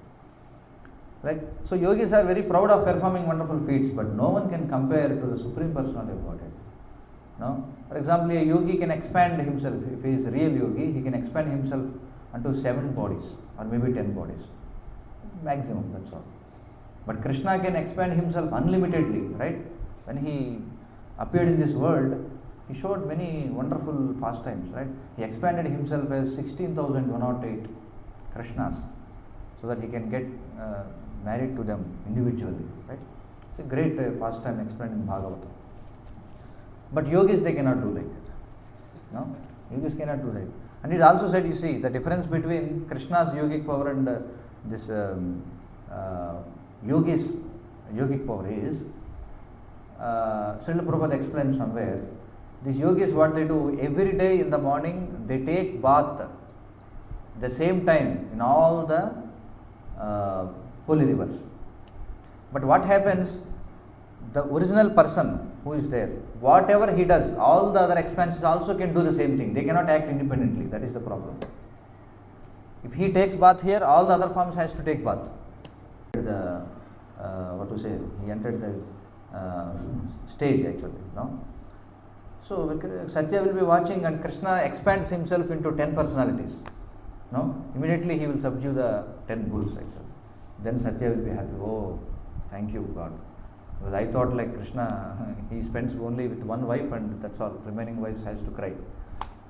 Right? So yogis are very proud of performing wonderful feats, but no one can compare to the Supreme Personality of Godhead. No? For example, a yogi can expand himself. If he is a real yogi, he can expand himself unto 7 bodies or maybe 10 bodies. Maximum, that's all. But Krishna can expand himself unlimitedly, right? When he appeared in this world, he showed many wonderful pastimes, right? He expanded himself as 16,108 Krishnas so that he can get married to them individually, right? It's a great pastime explained in Bhagavatam. But yogis, they cannot do like that. No? Yogis cannot do that. And it also said, you see, the difference between Krishna's yogic power and this yogis yogic power is, Srila Prabhupada explained somewhere, these yogis, what they do, every day in the morning, they take bath the same time in all the holy rivers. But what happens, the original person who is there, whatever he does, all the other expansions also can do the same thing. They cannot act independently. That is the problem. If he takes bath here, all the other forms has to take bath. The he entered the stage actually, no? So Satya will be watching, and Krishna expands himself into 10 personalities. No? Immediately he will subdue the 10 bulls actually. Then Satya will be happy. Oh, thank you God. Because I thought like Krishna, he spends only with one wife and that's all. Remaining wives has to cry.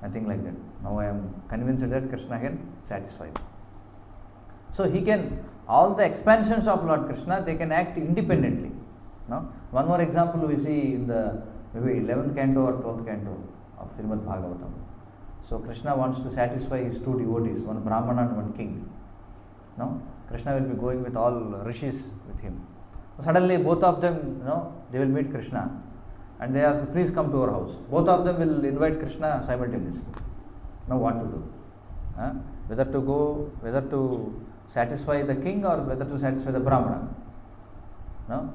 Nothing like that. Now I am convinced that Krishna can satisfy. So he can, all the expansions of Lord Krishna, they can act independently. No? One more example we see in the maybe 11th canto or 12th canto of Srimad Bhagavatam. So Krishna wants to satisfy his two devotees, one Brahmana and one king. No? Krishna will be going with all rishis with him. Suddenly both of them, they will meet Krishna and they ask, please come to our house. Both of them will invite Krishna simultaneously. Now what to do? Whether to go, whether to satisfy the king or whether to satisfy the Brahmana. No?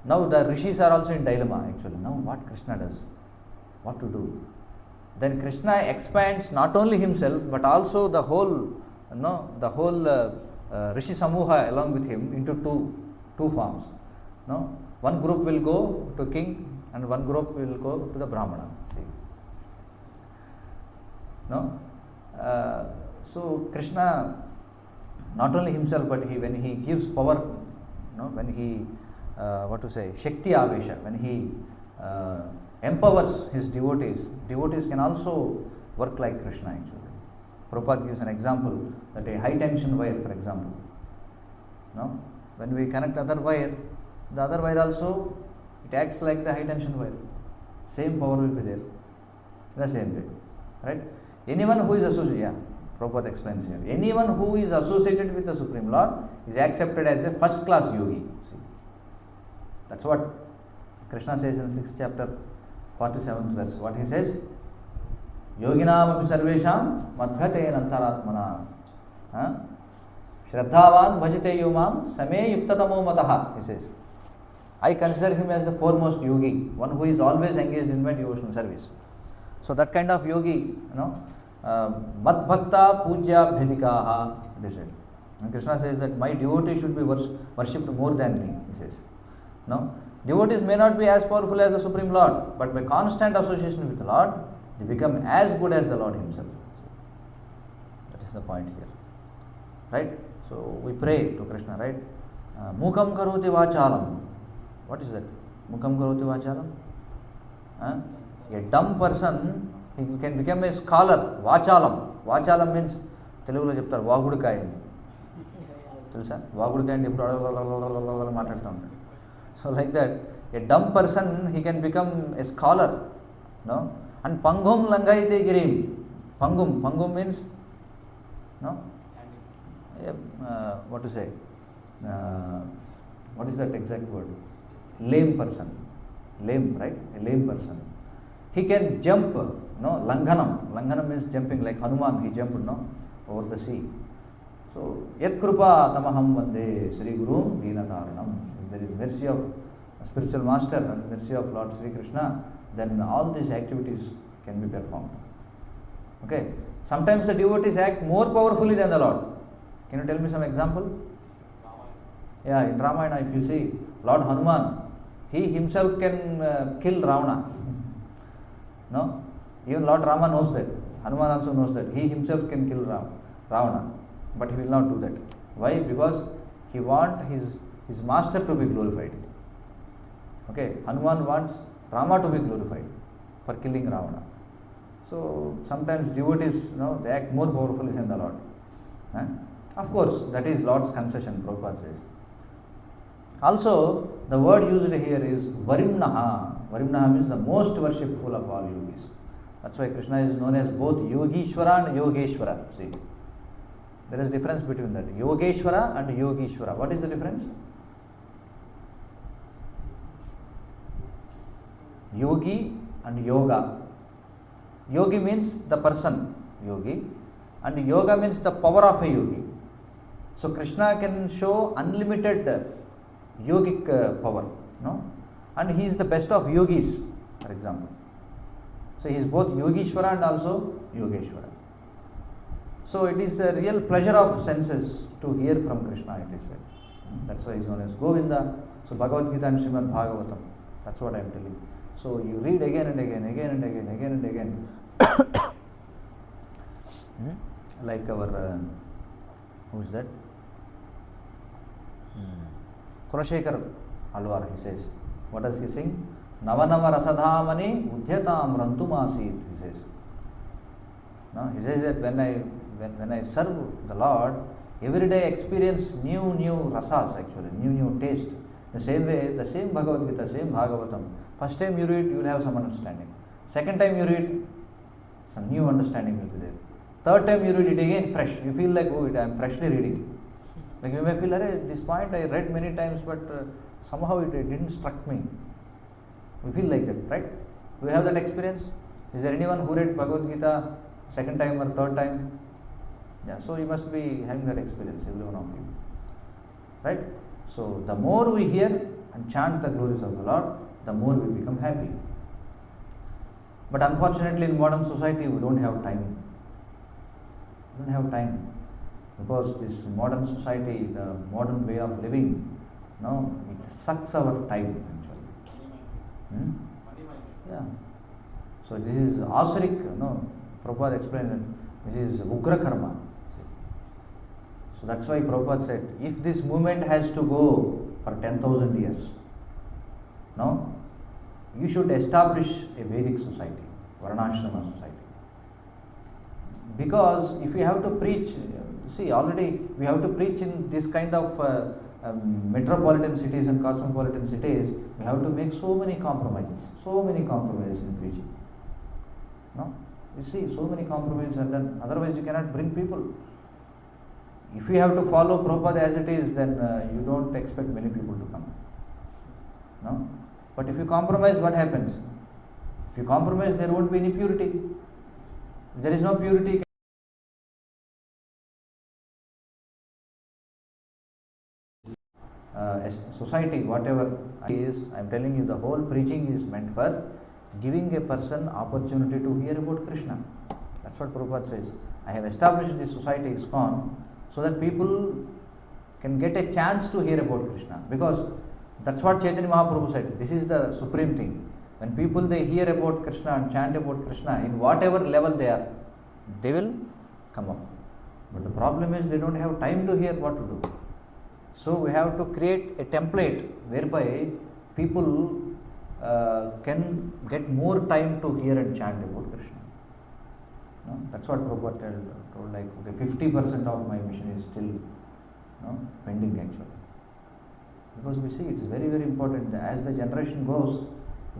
Now the rishis are also in dilemma actually. Now what Krishna does? What to do? Then Krishna expands not only himself but also the whole, rishi samuha along with him into two forms. No? One group will go to king and one group will go to the Brahmana. See? No? So Krishna, not only himself, but when he gives power, when he, Shakti Avesha, when he empowers his devotees can also work like Krishna actually. Prabhupada gives an example that a high tension wire, for example, when we connect other wire, the other wire also, it acts like the high tension wire. Same power will be there, the same way, right? Anyone who is associated, Prabhupada explains here, anyone who is associated with the Supreme Lord is accepted as a first class yogi. See? That's what Krishna says in 6th chapter, 47th verse. What he says? Yoginam api sarvesham madhyate nantaratmana. Shraddhavan bhajate yomam same yuktatamo mataha. He says, I consider him as the foremost yogi, one who is always engaged in my devotional service. So that kind of yogi, madbhakta pujya bhedikaha, they said. And Krishna says that my devotee should be worshipped more than me, he says. No? Devotees may not be as powerful as the Supreme Lord, but by constant association with the Lord, they become as good as the Lord himself. That is the point here. Right? So we pray to Krishna, right? Mukam karoti vachalam. What is that? Mukam karoti vachalam? A dumb person, he can become a scholar. Vachalam. Vachalam means, Telugulo చెప్తారు వాగుడుకాయ అని తెలుసా వాగుడుకాయ అంటే ఎప్పుడు మాట్లాడుతూ ఉంటాడు. So like that, a dumb person, he can become a scholar. No? And pangum langaite girim. Pangum means, what to say? What is that exact word? Lame person. Lame, right? A lame person. He can jump, Langhanam. Langhanam means jumping, like Hanuman, he jumped, over the sea. So, Yat Krupa Tamaham Vande Sri Gurum Deenataranam. If there is mercy of a spiritual master and mercy of Lord Sri Krishna, then all these activities can be performed. Okay. Sometimes the devotees act more powerfully than the Lord. Can you tell me some example? Yeah, in Ramayana, if you see, Lord Hanuman, he himself can kill Ravana. No? Even Lord Rama knows that. Hanuman also knows that. He himself can kill Ravana. But he will not do that. Why? Because he wants his master to be glorified. Okay, Hanuman wants Rama to be glorified for killing Ravana. So sometimes devotees, they act more powerfully than the Lord. Of course, that is Lord's concession, Prabhupada says. Also, the word used here is Varimnaha. Varimnaha means the most worshipful of all yogis. That's why Krishna is known as both Yogishwara and Yogeshwara. See, there is difference between that. Yogeshwara and Yogishwara. What is the difference? Yogi and Yoga. Yogi means the person, yogi. And yoga means the power of a yogi. So Krishna can show unlimited yogic power, no? And he is the best of yogis, for example. So he is both Yogishwara and also Yogeshwara. So it is a real pleasure of senses to hear from Krishna, it is said. That's why he is known as Govinda. So Bhagavad Gita and Srimad Bhagavatam, that's what I am telling. So you read again and again, again and again, again and again. Like our, who is that? Kulashekar Alwar, he says. What does he sing? Navanava rasadhamani udhyatam rantumasit, he says. No, he says that when I serve the Lord, every day I experience new rasas actually, new taste. The same way, the same Bhagavad Gita, same Bhagavatam. First time you read, you will have some understanding. Second time you read, some new understanding will be there. Third time you read it again fresh. You feel like, oh, I am freshly reading. Like you may feel, this point I read many times, but somehow it didn't struck me. We feel like that, right? Do you have that experience? Is there anyone who read Bhagavad Gita second time or third time? Yeah, so you must be having that experience, every one of you. Right? So the more we hear and chant the glories of the Lord, the more we become happy. But unfortunately in modern society we don't have time. We don't have time. Because this modern society, the modern way of living, no, it sucks our time actually. Yeah. So this is asuric, no, Prabhupada explained that this is ugra karma. So that's why Prabhupada said, if this movement has to go for 10,000 years, no, you should establish a Vedic society, Varnashrama society. Because if you have to preach, see, already we have to preach in this kind of metropolitan cities and cosmopolitan cities, we have to make so many compromises in preaching. No? You see, so many compromises are done, otherwise you cannot bring people. If you have to follow Prabhupada as it is, then you don't expect many people to come. No? But if you compromise, what happens? If you compromise, there won't be any purity. If there is no purity, society, whatever is, I am telling you, the whole preaching is meant for giving a person opportunity to hear about Krishna. That's what Prabhupada says. I have established this society, ISKCON, so that people can get a chance to hear about Krishna. Because that's what Chaitanya Mahaprabhu said. This is the supreme thing. When people they hear about Krishna and chant about Krishna, in whatever level they are, they will come up. But the problem is they don't have time to hear what to do. So we have to create a template whereby people can get more time to hear and chant about Krishna. No? That's what Prabhupada told, like, okay, 50% of my mission is still pending actually. Because we see it's very, very important that as the generation goes,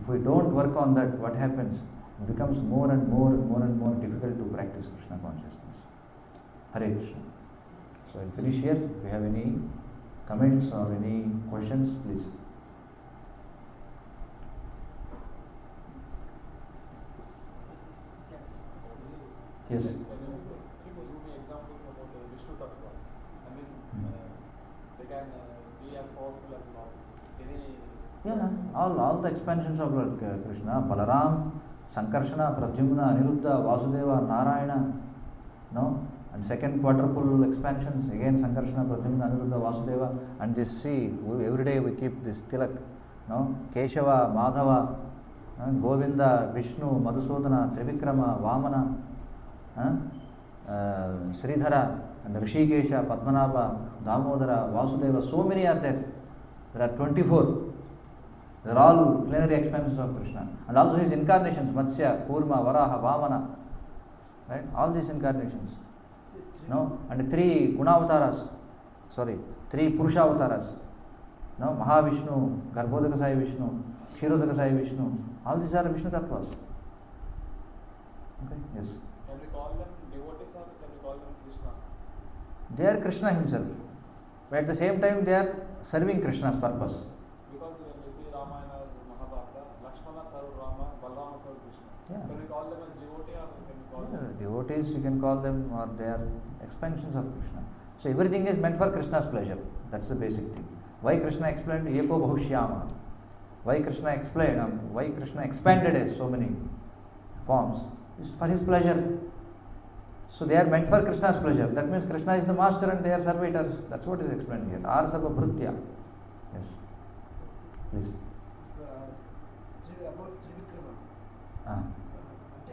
if we don't work on that, what happens? It becomes more and more difficult to practice Krishna consciousness. Hare Krishna. So I'll finish here. If you have any comments or any questions, please. Yes. Can you give me examples about the Vishnu Tattva? I mean, they can be as powerful as Lord. Yeah, all the expansions of Lord Krishna, Balaram, Sankarshana, Pradyumna, Aniruddha, Vasudeva, Narayana, no? And second quadruple expansions, again Sankarshana, Pradyumna, Aniruddha, Vasudeva, and this, see, every day we keep this Tilak, no? Keshava, Madhava, Govinda, Vishnu, Madhusudana, Trivikrama, Vamana, Sridhara, and Rishikesha, Padmanabha, Damodara, Vasudeva, so many are there. There are 24. They are all plenary expansions of Krishna. And also his incarnations, Matsya, Kurma, Varaha, Vamana. Right? All these incarnations. No? And 3 Gunavataras. 3 Purusha Avataras. No? Mahavishnu, Garbhodakasaya Vishnu, Kshirodakasaya Vishnu. All these are Vishnu Tattvas. Okay? Yes. Can we call them devotees or can we call them Krishna? They are Krishna himself. But at the same time they are serving Krishna's purpose. Because when we see Ramayana, Mahabharata, Lakshmana served Rama, Balrama served Krishna. Yeah. Can we call them them as devotee or can we call them? Devotees, you can call them, or they are expansions of Krishna. So everything is meant for Krishna's pleasure. That's the basic thing. Why Krishna explained Eko Bahushyama? Why Krishna explained? Why Krishna expanded as so many forms? Is for his pleasure. So they are meant for Krishna's pleasure. That means Krishna is the master and they are servitors. That's what is explained here. Arsava Bhrutya. Yes. Please. About Trivikrama.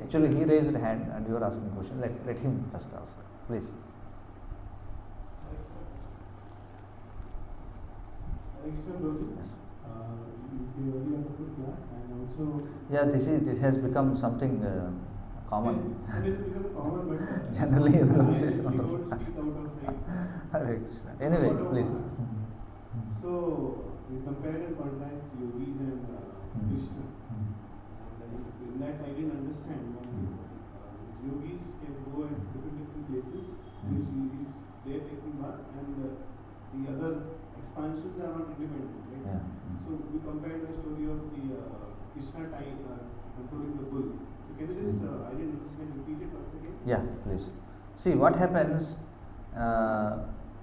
Actually, he raised a hand and you are asking a question. Let him first ask. Please. Yes. You already have a full class and also. Yeah, this has become something common. It has become common, but Generally, everyone says we on the don't class. speak out of like. Hare Krishna. Anyway, please. So we compare and contrast yogis and Krishna. And in that I didn't understand. Yogis can go at different places, which yogis they are taking bath, and the other expansions are not independent, right? Yeah. So we compared the story of the Krishna controlling the bull. So can you just, I didn't understand, repeat it once again? Yeah, please. See what happens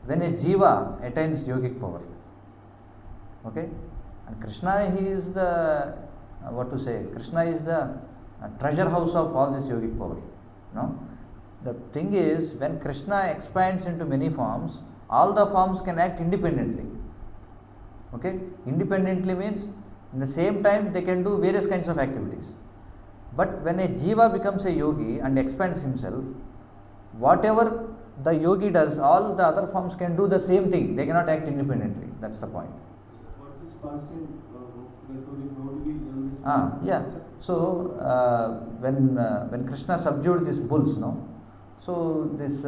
when a jiva attains yogic power. Okay, and Krishna, he is the Krishna is the treasure house of all this yogic power. No, the thing is, when Krishna expands into many forms, all the forms can act independently. Okay, independently means in the same time they can do various kinds of activities. But when a jiva becomes a yogi and expands himself, whatever the yogi does, all the other forms can do the same thing. They cannot act independently. That's the point. What is past tense? How do we learn this? Yeah. So when Krishna subdued these bulls, no, so this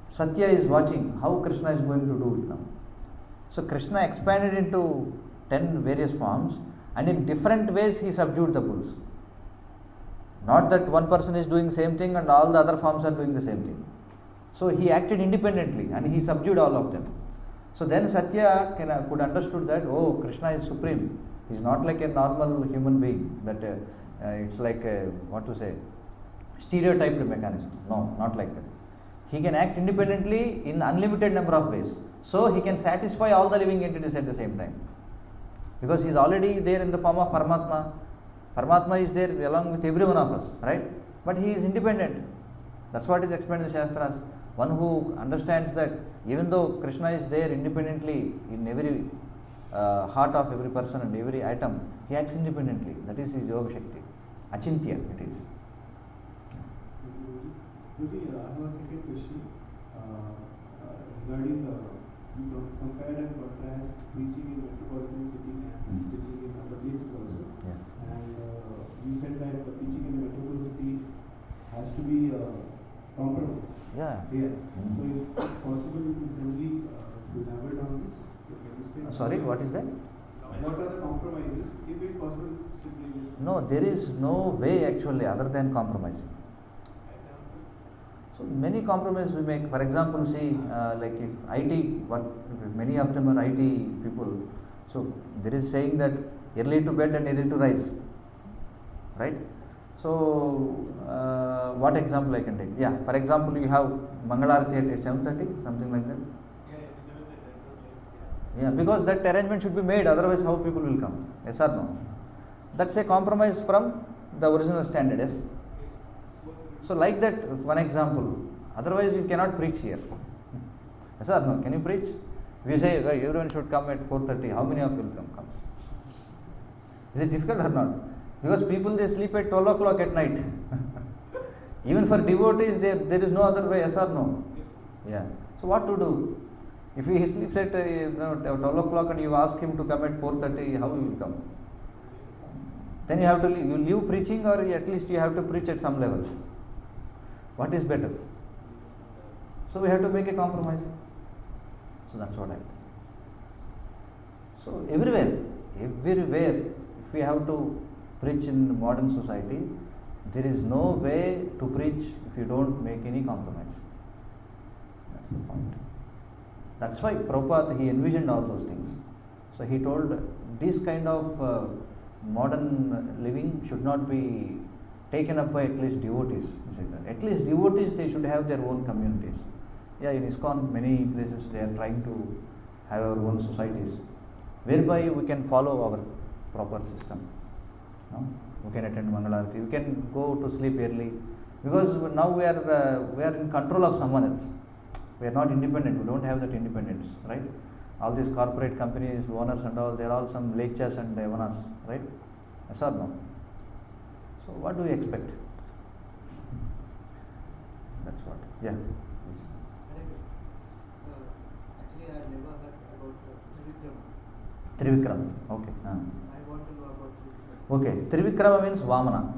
Satya is watching how Krishna is going to do it now. So Krishna expanded into 10 various forms, and in different ways he subdued the bulls. Not that one person is doing same thing and all the other forms are doing the same thing. So he acted independently and he subdued all of them. So then Satya could understood that, oh, Krishna is supreme. He is not like a normal human being, that it's like a, stereotyped mechanism. No, not like that. He can act independently in unlimited number of ways. So he can satisfy all the living entities at the same time. Because he is already there in the form of Paramatma. Paramatma is there along with every one of us, right? But he is independent. That's what is explained in the Shastras. One who understands that even though Krishna is there independently in every heart of every person and every atom, he acts independently. That is his Yoga Shakti. Achintya it is. Rudy, I have a second question regarding compare and contrast preaching in metropolitan city and preaching in other places also. Yeah. And you said that the preaching in the metropolitan city has to be compromised. Yeah. Here. So if possible, simply to elaborate on this. Can you say? Sorry, what is that? What are the compromises? If it's possible, simply. No, there is no way actually other than compromising. So many compromises we make. For example, see, like if IT work, if many of them are IT people, so there is saying that early to bed and early to rise, right? So what example I can take? Yeah, for example, you have Mangalarati at 7:30, something like that. Yeah, because that arrangement should be made, otherwise how people will come? Yes or no? That's a compromise from the original standard, yes? So like that, one example. Otherwise you cannot preach here. Yes or no? Can you preach? If you say everyone should come at 4:30, how many of you will come? Is it difficult or not? Because people, they sleep at 12 o'clock at night. Even for devotees, there is no other way, yes or no? Yeah. So what to do? If he sleeps at 12 o'clock and you ask him to come at 4:30, how he will come? Then you have to leave. You leave preaching, or at least you have to preach at some level. What is better? So we have to make a compromise. So that's what I do. So everywhere, if we have to preach in modern society, there is no way to preach if you don't make any compromise. That's the point. That's why Prabhupada, he envisioned all those things. So he told these kind of modern living should not be taken up by at least devotees. At least devotees, they should have their own communities. Yeah, in ISKCON, many places they are trying to have our own societies, whereby we can follow our proper system. No? We can attend Mangalarati, we can go to sleep early, because now we are in control of someone else. We are not independent, we don't have that independence, right? All these corporate companies, owners and all, they are all some lechas and devanas, right? Yes or no? So what do we expect? That's what. Yeah. Yes. Actually, I never heard about Trivikrama. Trivikrama. Okay. I want to know about Trivikrama. Okay. Trivikrama means Vamana.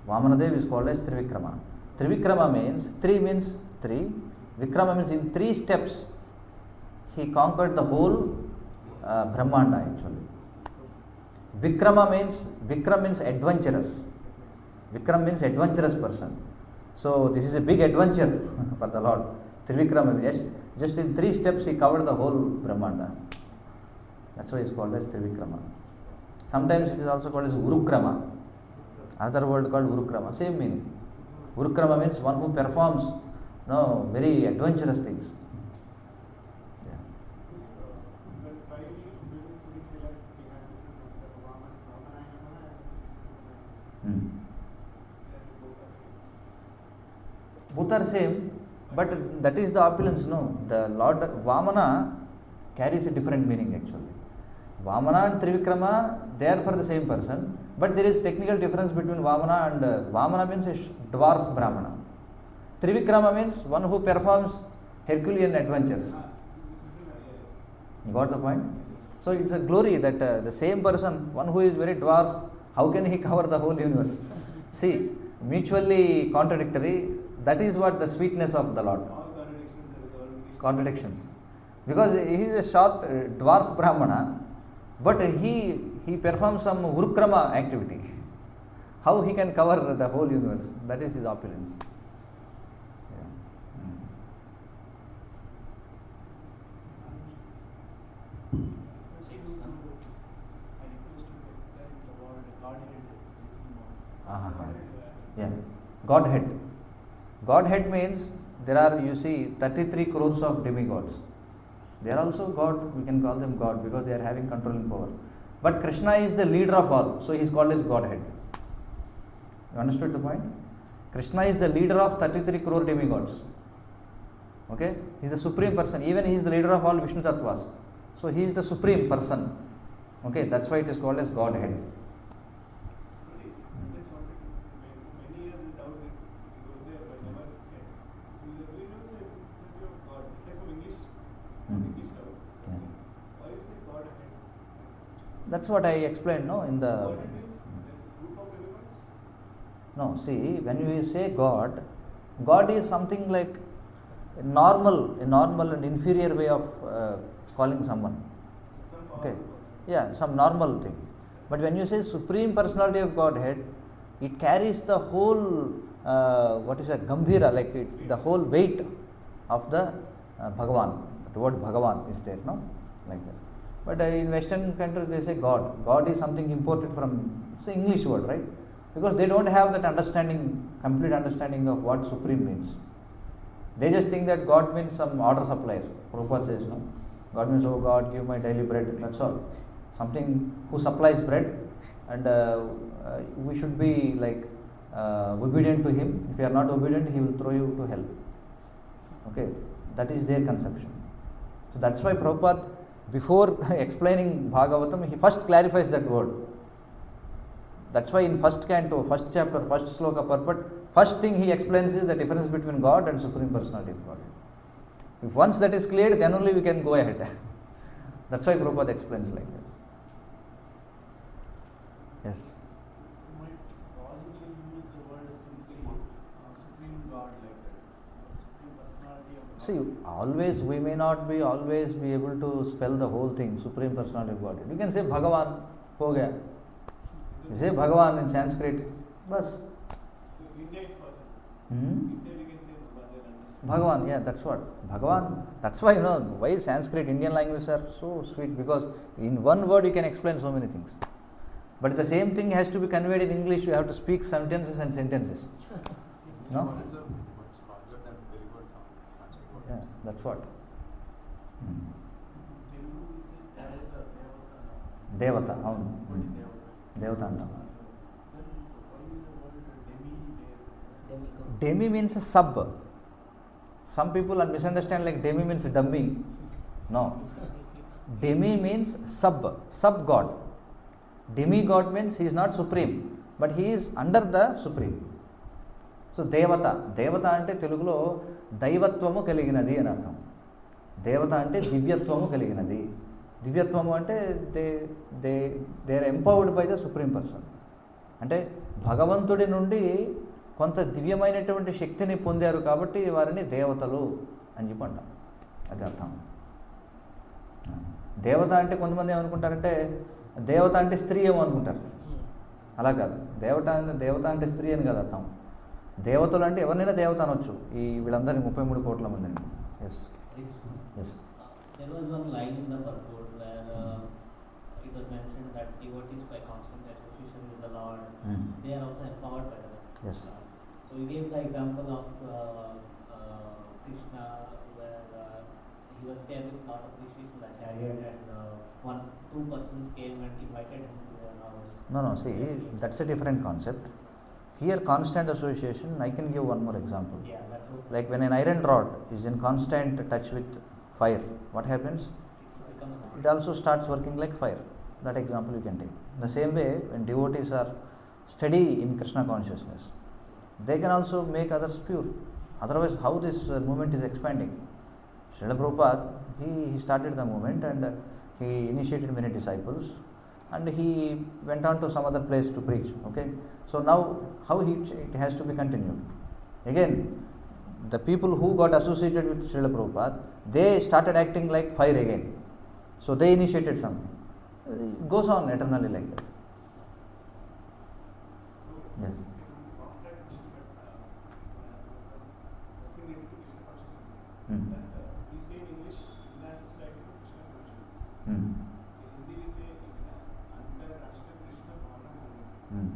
Vamanadev is called as Trivikrama. Trivikrama means, three means three. Vikrama means in 3 steps he conquered the whole Brahmanda actually. Vikram means adventurous. Vikram means adventurous person. So this is a big adventure for the Lord. Trivikrama, yes, just in 3 steps he covered the whole Brahmanda. That's why it's called as Trivikrama. Sometimes it is also called as Urukrama. Another word called Urukrama, same meaning. Urukrama means one who performs very adventurous things. Yeah. Both are same, but that is the opulence, no. The Lord Vamana carries a different meaning actually. Vamana and Trivikrama, they are for the same person, but there is technical difference between Vamana and Vamana means a dwarf Brahmana. Trivikrama means one who performs Herculean adventures. You got the point? So it's a glory that the same person, one who is very dwarf, how can he cover the whole universe? See, mutually contradictory, that is what the sweetness of the Lord. Contradictions. Because he is a short dwarf Brahmana, but he performs some Urukrama activity. How he can cover the whole universe? That is his opulence. Yeah. Godhead. Godhead means there are, you see, 33 crores of demigods. They are also God, we can call them God because they are having controlling power. But Krishna is the leader of all, so he is called as Godhead. You understood the point? Krishna is the leader of 33 crore demigods. Okay? He is the supreme person. Even he is the leader of all Vishnu Tattvas. So he is the supreme person. Okay? That's why it is called as Godhead. That's what I explained, no, in the... No, see, when we say God, God is something like a normal and inferior way of calling someone. Okay, yeah, some normal thing. But when you say Supreme Personality of Godhead, it carries the whole, Gambhira, like the whole weight of the Bhagavan. The word Bhagavan is there, no? Like that. But in Western countries they say God. God is something imported from, it's an English word, right? Because they don't have that complete understanding of what Supreme means. They just think that God means some order supplier. Prabhupada says, no. God means, oh God, give my daily bread, that's all. Something who supplies bread, and we should be like obedient to him. If you are not obedient, he will throw you to hell. Okay, that is their conception. So that's why Prabhupada, before explaining Bhagavatam, he first clarifies that word. That's why in first canto, first chapter, first sloka purport, first thing he explains is the difference between God and Supreme Personality of God. If once that is cleared, then only we can go ahead. That's why Prabhupada explains like that. Yes. You might possibly use the word simply Supreme God like that. Supreme Personality of God. See, always we may not be always be able to spell the whole thing, Supreme Personality of God. You can say Bhagavan, ho gaya. You say Bhagavan in Sanskrit, bas. Bhagavan, yeah, that's what. Bhagavan, that's why, why Sanskrit, Indian languages are so sweet, because in one word you can explain so many things. But the same thing has to be conveyed in English. You have to speak sentences and sentences. No? Words are much larger than Telugu words or Sanskrit words. Yeah, that's what. Telugu we say Devata, Devata. అవును. what is Devata? దేవత అంటాం. Then why is the word demi? Demi means sub. Some people misunderstand like demi means dummy. No. Demi means sub god. Demigod means he is not supreme, but he is under the supreme. So దేవత అంటే తెలుగులో దైవత్వము కలిగినది అని అర్థం. దేవత అంటే దివ్యత్వము కలిగినది. దివ్యత్వము అంటే they are empowered by the supreme person. అంటే భగవంతుడి నుండి కొంత దివ్యమైనటువంటి శక్తిని పొందారు కాబట్టి వారిని దేవతలు అని చెప్పి అంటాం. అది అర్థం. దేవత అంటే కొంతమంది ఏమనుకుంటారంటే దేవత అంటే స్త్రీ ఏమో అనుకుంటారు. అలా కాదు. దేవత అంటే స్త్రీ అని కాదు అర్థం. దేవతలు అంటే ఎవరినైనా దేవత అనొచ్చు. ఈ వీళ్ళందరినీ 33 కోట్ల మందిని. Yes yes. There was one line in the purport where it was mentioned that devotees by constant association with the Lord, they are also empowered by the Lord. Yes. So we gave the example of Krishna where he was there with lot of rishis in the chariot and two persons came and invited him to their house. No, see, that's a different concept. Here constant association, I can give one more example. Yeah, that's okay. Like when an iron rod is in constant touch with fire, what happens? It becomes It also starts working like fire. That example you can take. The same way, when devotees are steady in Krishna consciousness, they can also make others pure. Otherwise, how this movement is expanding? Srila Prabhupada, he started the movement and he initiated many disciples and he went on to some other place to preach. Okay, so now how it has to be continued. Again, the people who got associated with Srila Prabhupada, they started acting like fire again. So they initiated something. It goes on eternally like that. Yes. Hmm. We say in English, International Society for Krishna Consciousness. Hmm. In Hindi we say Antarashtra Krishna Bhavana Sangha. Hmm.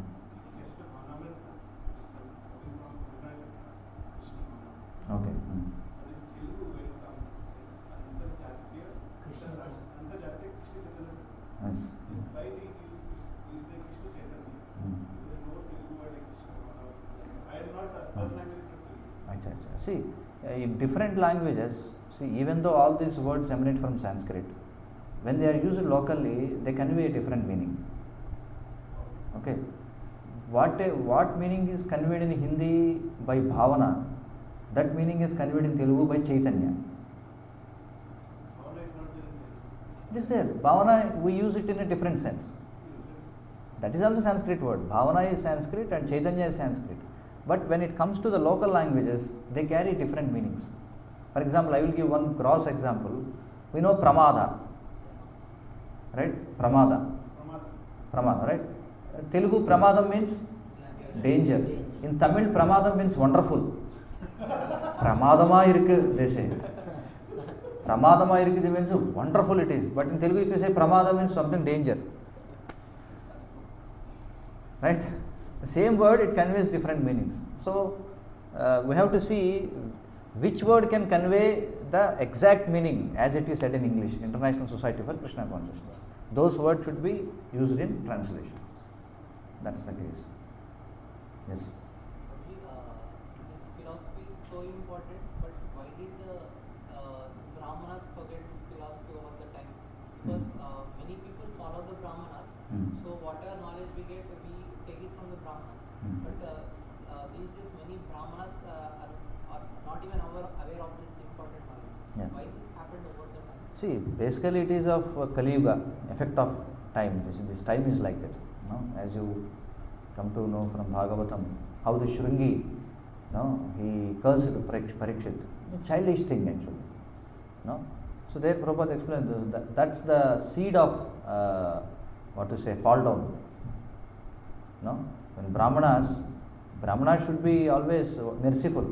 Krishna Bhavana means Krishna, coming from Karnataka, Krishna Bhavana. Okay. Hmm. And in Telugu when it comes, Antarjatiya Krishna Chaitanya Sangha. Yes. Why we use the Krishna Chaitanya? Hmm. There is no Telugu word like Krishna Bhavana. I am not first language from Telugu. Acha. See, in different languages, even though all these words emanate from Sanskrit, when they are used locally, they convey a different meaning. Okay, what meaning is conveyed in Hindi by bhavana, that meaning is conveyed in Telugu by Chaitanya. Bhavana is not there in Telugu. It is there. Bhavana, we use it in a different sense. That is also Sanskrit word. Bhavana is Sanskrit and Chaitanya is Sanskrit. But when it comes to the local languages, they carry different meanings. For example, I will give one gross example. We know pramada, right? Pramada, right? Telugu pramadam means danger. In Tamil, pramadam means wonderful. Pramadama irukku, they say. Pramadama irukku means wonderful it is. But in Telugu, if you say pramada means something danger, right? The same word, it conveys different meanings. So we have to see which word can convey the exact meaning as it is said in English, International Society for Krishna Consciousness. Those words should be used in translation. That's the case. Yes. This philosophy is so important, but why did the Brahmanas forget this philosophy over the time? Because many people follow the Brahmanas, so whatever knowledge we get, we take it from the Brahmanas. But these days many Brahmanas are not even aware of this important knowledge. Yeah. Why this happened over the time? See, basically it is of Kali Yuga, effect of time. This time is like that. No? As you come to know from Bhagavatam, how the Shringi, he cursed Parikshit. Childish thing actually. No? So there Prabhupada explained that's the seed of fall down. No? When Brahmanas should be always merciful.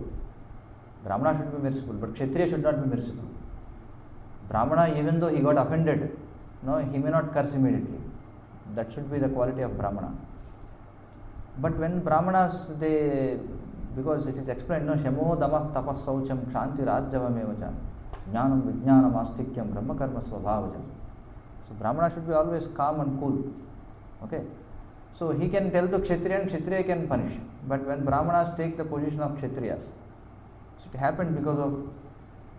Brahmana should be merciful, but Kshatriya should not be merciful. Brahmana, even though he got offended, he may not curse immediately. That should be the quality of Brahmana. But when Brahmanas, because it is explained, no, Shamo Damah Tapas Saucham Shanti Rajjavamevacha Jnanam Vijnanam Astikyam Brahma Karma Svabhavajam. So Brahmana should be always calm and cool. Okay? So he can tell to Kshatriya and Kshatriya can punish. But when Brahmanas take the position of Kshatriyas, so it happened because of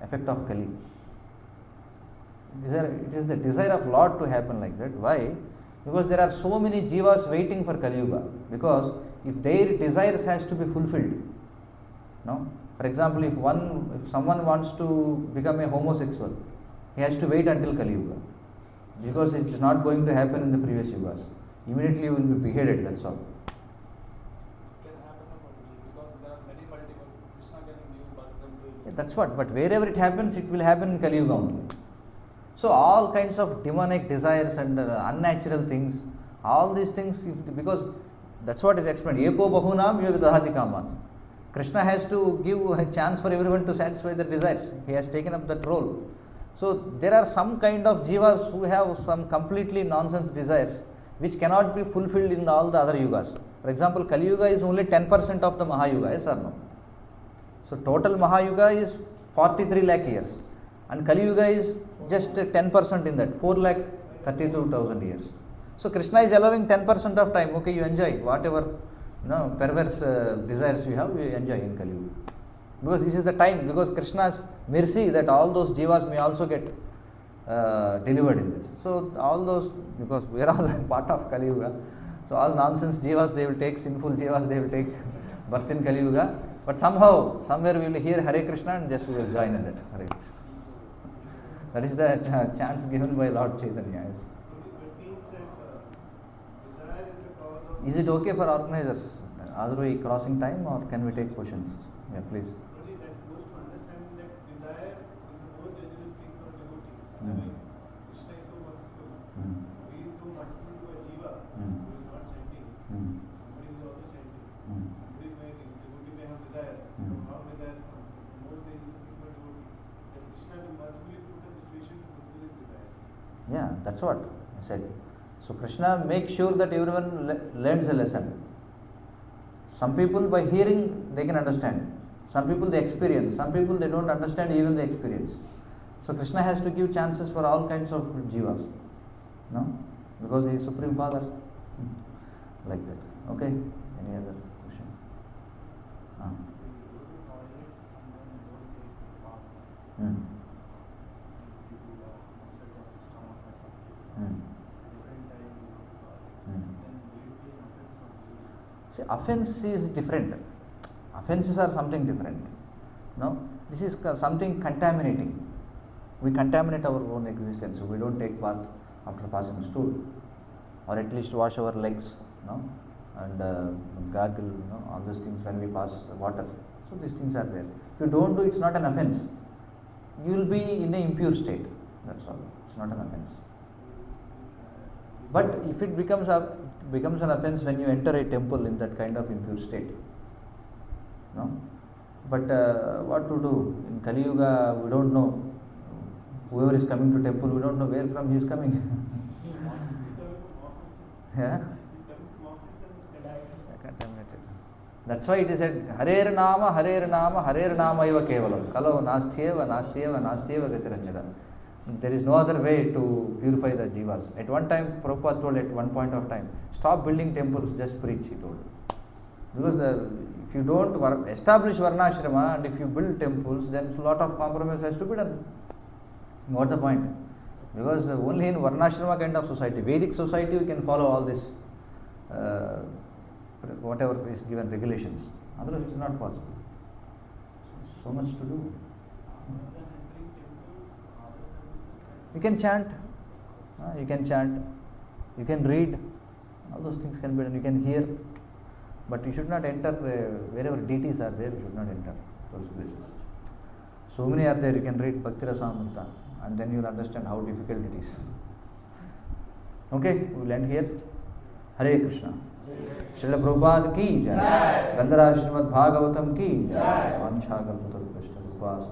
effect of Kali. It is the desire of Lord to happen like that. Why? Because there are so many jivas waiting for Kali Yuga. Because if their desires has to be fulfilled, no? For example, if someone wants to become a homosexual, he has to wait until Kali Yuga. Because it is not going to happen in the previous yugas. Immediately you will be beheaded, that's all. Can happen because there are many multiples. Krishna can give birth to. That's what. But wherever it happens, it will happen in Kali Yuga only. So all kinds of demonic desires and unnatural things, all these things, because that's what is explained. Eko bahunam yovidahati kaman. Krishna has to give a chance for everyone to satisfy their desires. He has taken up that role. So there are some kind of jivas who have some completely nonsense desires which cannot be fulfilled in all the other yugas. For example, Kali Yuga is only 10% of the Mahayuga, yes or no? So total Mahayuga is 43 lakh years. And Kali Yuga is just 10% in that, 4,32,000 years. So Krishna is allowing 10% of time. Okay, you enjoy whatever perverse desires you have, you enjoy in Kali Yuga. Because this is the time, because Krishna's mercy that all those jivas may also get delivered in this. So all those, because we are all part of Kali Yuga, so all nonsense jivas they will take, sinful jivas they will take birth in Kali Yuga. But somehow, somewhere we will hear Hare Krishna and just we will join in that Hare Krishna. That is the chance given by Lord Chaitanya. Is it okay for organizers? Are we crossing time or can we take questions? Yeah, please. Yeah, that's what I said. So Krishna makes sure that everyone learns a lesson. Some people by hearing they can understand. Some people they experience. Some people they don't understand even the experience. So Krishna has to give chances for all kinds of jivas. No? Because he is Supreme Father. Like that. Okay? Any other question? See, offense is different. Offenses are something different. No? This is something contaminating. We contaminate our own existence. We don't take bath after passing a stool. Or at least wash our legs. No? And gargle, all those things when we pass water. So these things are there. If you don't do, it's not an offense. You will be in an impure state. That's all. It's not an offense. But if it becomes an offense when you enter a temple in that kind of impure state. No? But what to do? In Kali Yuga, we don't know. Whoever is coming to temple, we don't know where from he is coming. Yeah? Contaminated. That's why it is said, Harer Nama, Harer Nama, Harer Nama Eva Kevalam. Kalo Nastyeva, Nastyeva, Nastyeva Gacharanyada. There is no other way to purify the jivas. At one time, Prabhupada told at one point of time, stop building temples, just preach, he told. Because if you don't establish Varnashrama and if you build temples, then a lot of compromise has to be done. What the point? Because only in Varnashrama kind of society, Vedic society, we can follow all this, whatever is given regulations. Otherwise, it's not possible. So much to do. You can chant, you can read, all those things can be done, you can hear, but you should not enter wherever deities are there, you should not enter those places. So many are there, you can read Bhakti Rasamrita and then you will understand how difficult it is. Okay, we will end here. Hare Krishna. Srila Prabhupada ki jai. Gandharaj Srimad Bhagavatam ki jai. Vancha Kalpatas Krishna Rupasa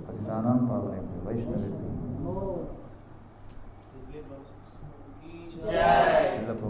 Patitanam Pavanebhyo Vaishnavebhyo. Jai. Srila Prabhupada